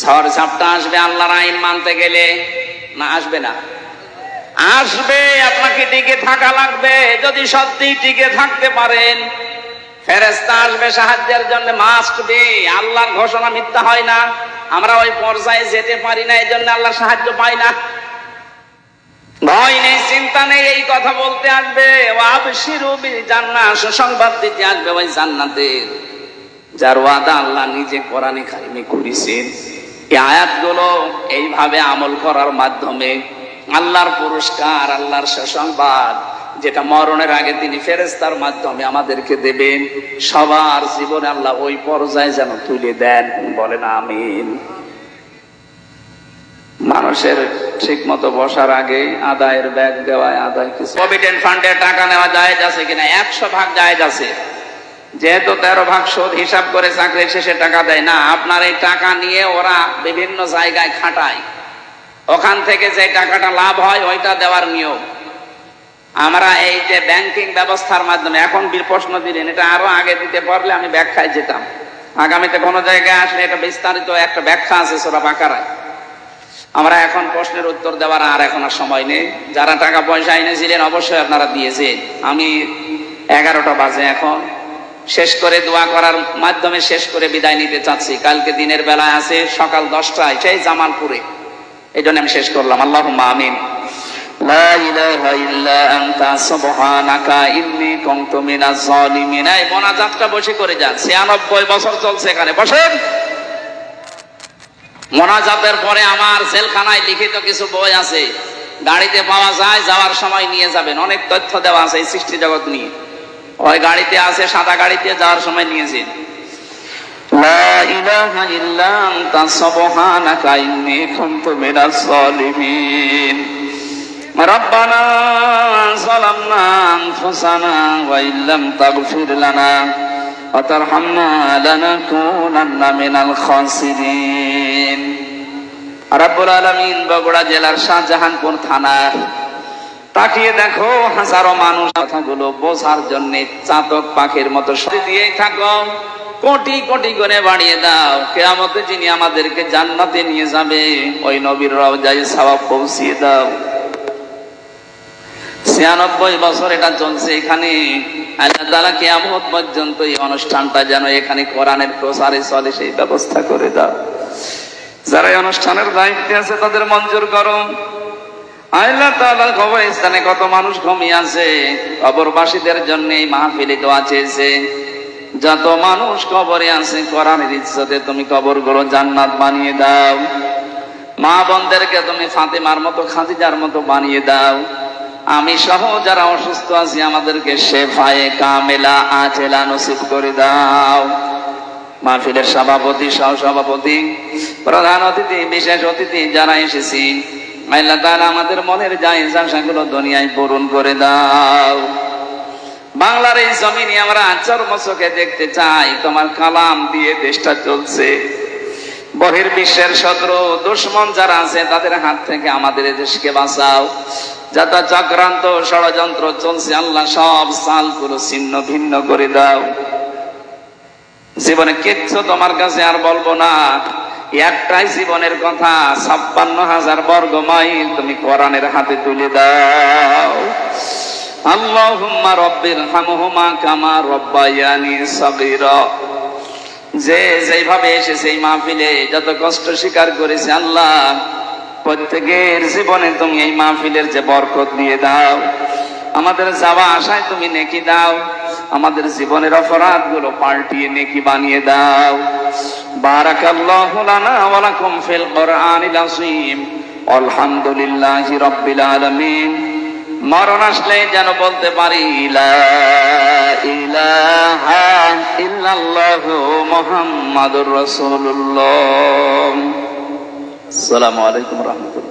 ঝড় ঝাপটা আসবে আল্লাহর আইন মানতে গেলে, না আসবে না? আসবে। আপনাকে টিকে থাকা লাগবে। যদি সত্যি টিকে থাকতে পারেন, ফেরেশতা আসবে সাহায্যের জন্য, মাস্ট বি। আল্লাহর ঘোষণা মিথ্যা হয় না। আমরা ওই পর্যায়ে যেতে পারি না, এই জন্য আল্লাহর সাহায্য পাই না। ভয় নেই, চিন্তা নেই, এই কথা বলতে আসবে। ওয়াবশিরু বিল জান্নাহ, সুসংবাদ দিতে আসবে ওই জান্নাতের, যার ওয়াদা আল্লাহ নিজে কোরআনে কারিমে করেছেন। এই আয়াতগুলো এইভাবে আমল করার মাধ্যমে আল্লাহর পুরস্কার, আল্লাহর সুসংবাদ, যেটা মরণের আগে তিনি ফেরেশতার মাধ্যমে আমাদেরকে দেবেন। সবার জীবনে আল্লাহ ওই পর্যায়ে যেন তুলে দেন, বলেন আমিন। মানুষের ঠিক মতো বসার আগে আদায়ের ব্যাগ দেওয়ায় আদায় কিছু প্রভিডেন্ট ফান্ডের টাকা নেওয়া জায়েজ আছে কিনা? 100% জায়েজ আছে। যেহেতু 13 ভাগ সুদ হিসাব করে চাকরি শেষে টাকা দেয় না, আপনার এই টাকা নিয়ে ওরা বিভিন্ন জায়গায় খাটায়, ওখান থেকে যে টাকাটা লাভ হয় ওইটা দেওয়ার নিয়ম। আমরা এই যে ব্যাংকিং ব্যবস্থার মাধ্যমে এখন প্রশ্ন দিলেন, এটা আরো আগে দিতে পারলে আমি ব্যাখ্যায় যেতাম। আগামীতে কোনো জায়গায় আসলে এটা বিস্তারিত একটা ব্যাখ্যা আছে সূরা বাকারায়। আমরা এখন প্রশ্নের উত্তর দেওয়ার আর এখন আর সময় নেই। যারা টাকা পয়সা এনেছিলেন অবশ্যই আপনারা দিয়েছেন। আমি 11টা বাজে এখন শেষ করে দোয়া করার মাধ্যমে শেষ করে বিদায় নিতে চাচ্ছি। কালকে দিনের বেলায় আছে সকাল 10টায় সেই জামালপুরে, এই জন্য আমি শেষ করলাম। আল্লাহুম্মা আমিন। লা ইলাহা ইল্লা আনতা সুবহানাকা ইন্নী কুনতু মিনাজ জালিমিন। এই মোনাজাতটা বসে করে যান, 96 বছর চলছে এখানে। বসেন। মোনাজাতের পরে আমার জেলখানায় লিখিত কিছু বই আছে, গাড়িতে পাওয়া যায়, যাওয়ার সময় নিয়ে যাবেন। অনেক তথ্য দেওয়া আছে এই সৃষ্টি জগৎ নিয়ে। ওই গাড়িতে আছে, সাদা গাড়িতে, যাওয়ার সময় নিয়েছেন। লা ইলাহা ইল্লা আনতা সুবহানাকা ইন্নী কুনতু মিনাজ জালিমিন। রব্বানা যালামনা আনফুসানা ওয়া ইল্লাম তাগফির লানা ওয়া তারহামনা লানাকুনান্না মিনাল খাসিরিন। রব্বুল আলামিন বগুড়া জেলার শাহজাহানপুর থানার তাকিয়ে দেখো, হাজারো মানুষ কথাগুলো বোঝার জন্য চাতক পাখির মতো দিয়েই থাকো। কোটি কোটি করে বাড়িয়ে দাও। কিয়ামতে যিনি আমাদেরকে জান্নাতে নিয়ে যাবে ওই নবীর রওজায় সওয়াব পৌঁছিয়ে দাও। 96 বছর এটা চলছে এখানে। আল্লাহ তাআলা কিয়ামত পর্যন্ত এই অনুষ্ঠানটা যেন এখানে কোরআনের প্রচারে চলে সেই ব্যবস্থা করে দাও। যারা এই অনুষ্ঠানের দায়িত্বে আছে তাদের মঞ্জুর করো। আল্লাহ তাআলা কবরস্থানে কত মানুষ ঘুমিয়ে আছে, কবরবাসীদের জন্য এই মাহফিলে দোয়া চেয়েছে। যত মানুষ কবরে আছে কোরআনের ইজ্জতে তুমি কবরগুলো জান্নাত বানিয়ে দাও। মা বোনদেরকে তুমি ফাতেমার মতো, খাদিজার মতো বানিয়ে দাও। আমি সহ যারা অসুস্থ আছি আমাদেরকে শেফায়ে কামেলা আজেলা নসিব করে দাও। মাহফিলের সভাপতি, সহসভাপতি, প্রধান অতিথি, বিশেষ অতিথি যারা এসেছি, আল্লাহ তাআলা আমাদের মনের জায়েজ আশাগুলো দুনিয়ায় পূরণ করে দাও। বাংলার এই জমিনে আমরা চর্মচোখে দেখতে চাই তোমার কালাম দিয়ে দেশটা চলছে। বহির্বিশ্বের শত্রু দুশমন যারা আছে তাদের হাত থেকে আমাদের দেশকে বাঁচাও। যত চক্রান্ত ষড়যন্ত্র চলছে আল্লাহ সব চালগুলো ছিন্ন ভিন্ন করে দাও। জীবনে কিচ্ছু তোমার কাছে আর বলবো না, একটাই জীবনের কথা, 56,000 বর্গ মাইল তুমি কোরআনের হাতে তুলে দাও। আল্লাহুম্মা রাব্বির হামহুমা কামা রাব্বায়ানি সাগীরা। যে যেভাবে এসেছে এই মাহফিলে যত কষ্ট স্বীকার করেছে আল্লাহ, প্রত্যেকের জীবনে তুমি এই মাহফিলের যে বরকত দিয়ে দাও। আমাদের যাওয়া আশায় তুমি নেকি দাও। আমাদের জীবনের অপরাধগুলো পাল্টিয়ে নেকি বানিয়ে দাও। বারাকাল্লাহু লানা ওয়া লাকুম ফিল কোরআনিল আযীম। আলহামদুলিল্লাহি রাব্বিল আলামিন। মরণ আসলে যেন বলতে পারি লা ইলাহা ইল্লাল্লাহু মুহাম্মাদুর রাসূলুল্লাহ। আসসালামু আলাইকুম ওয়া রাহমাতুল্লাহ।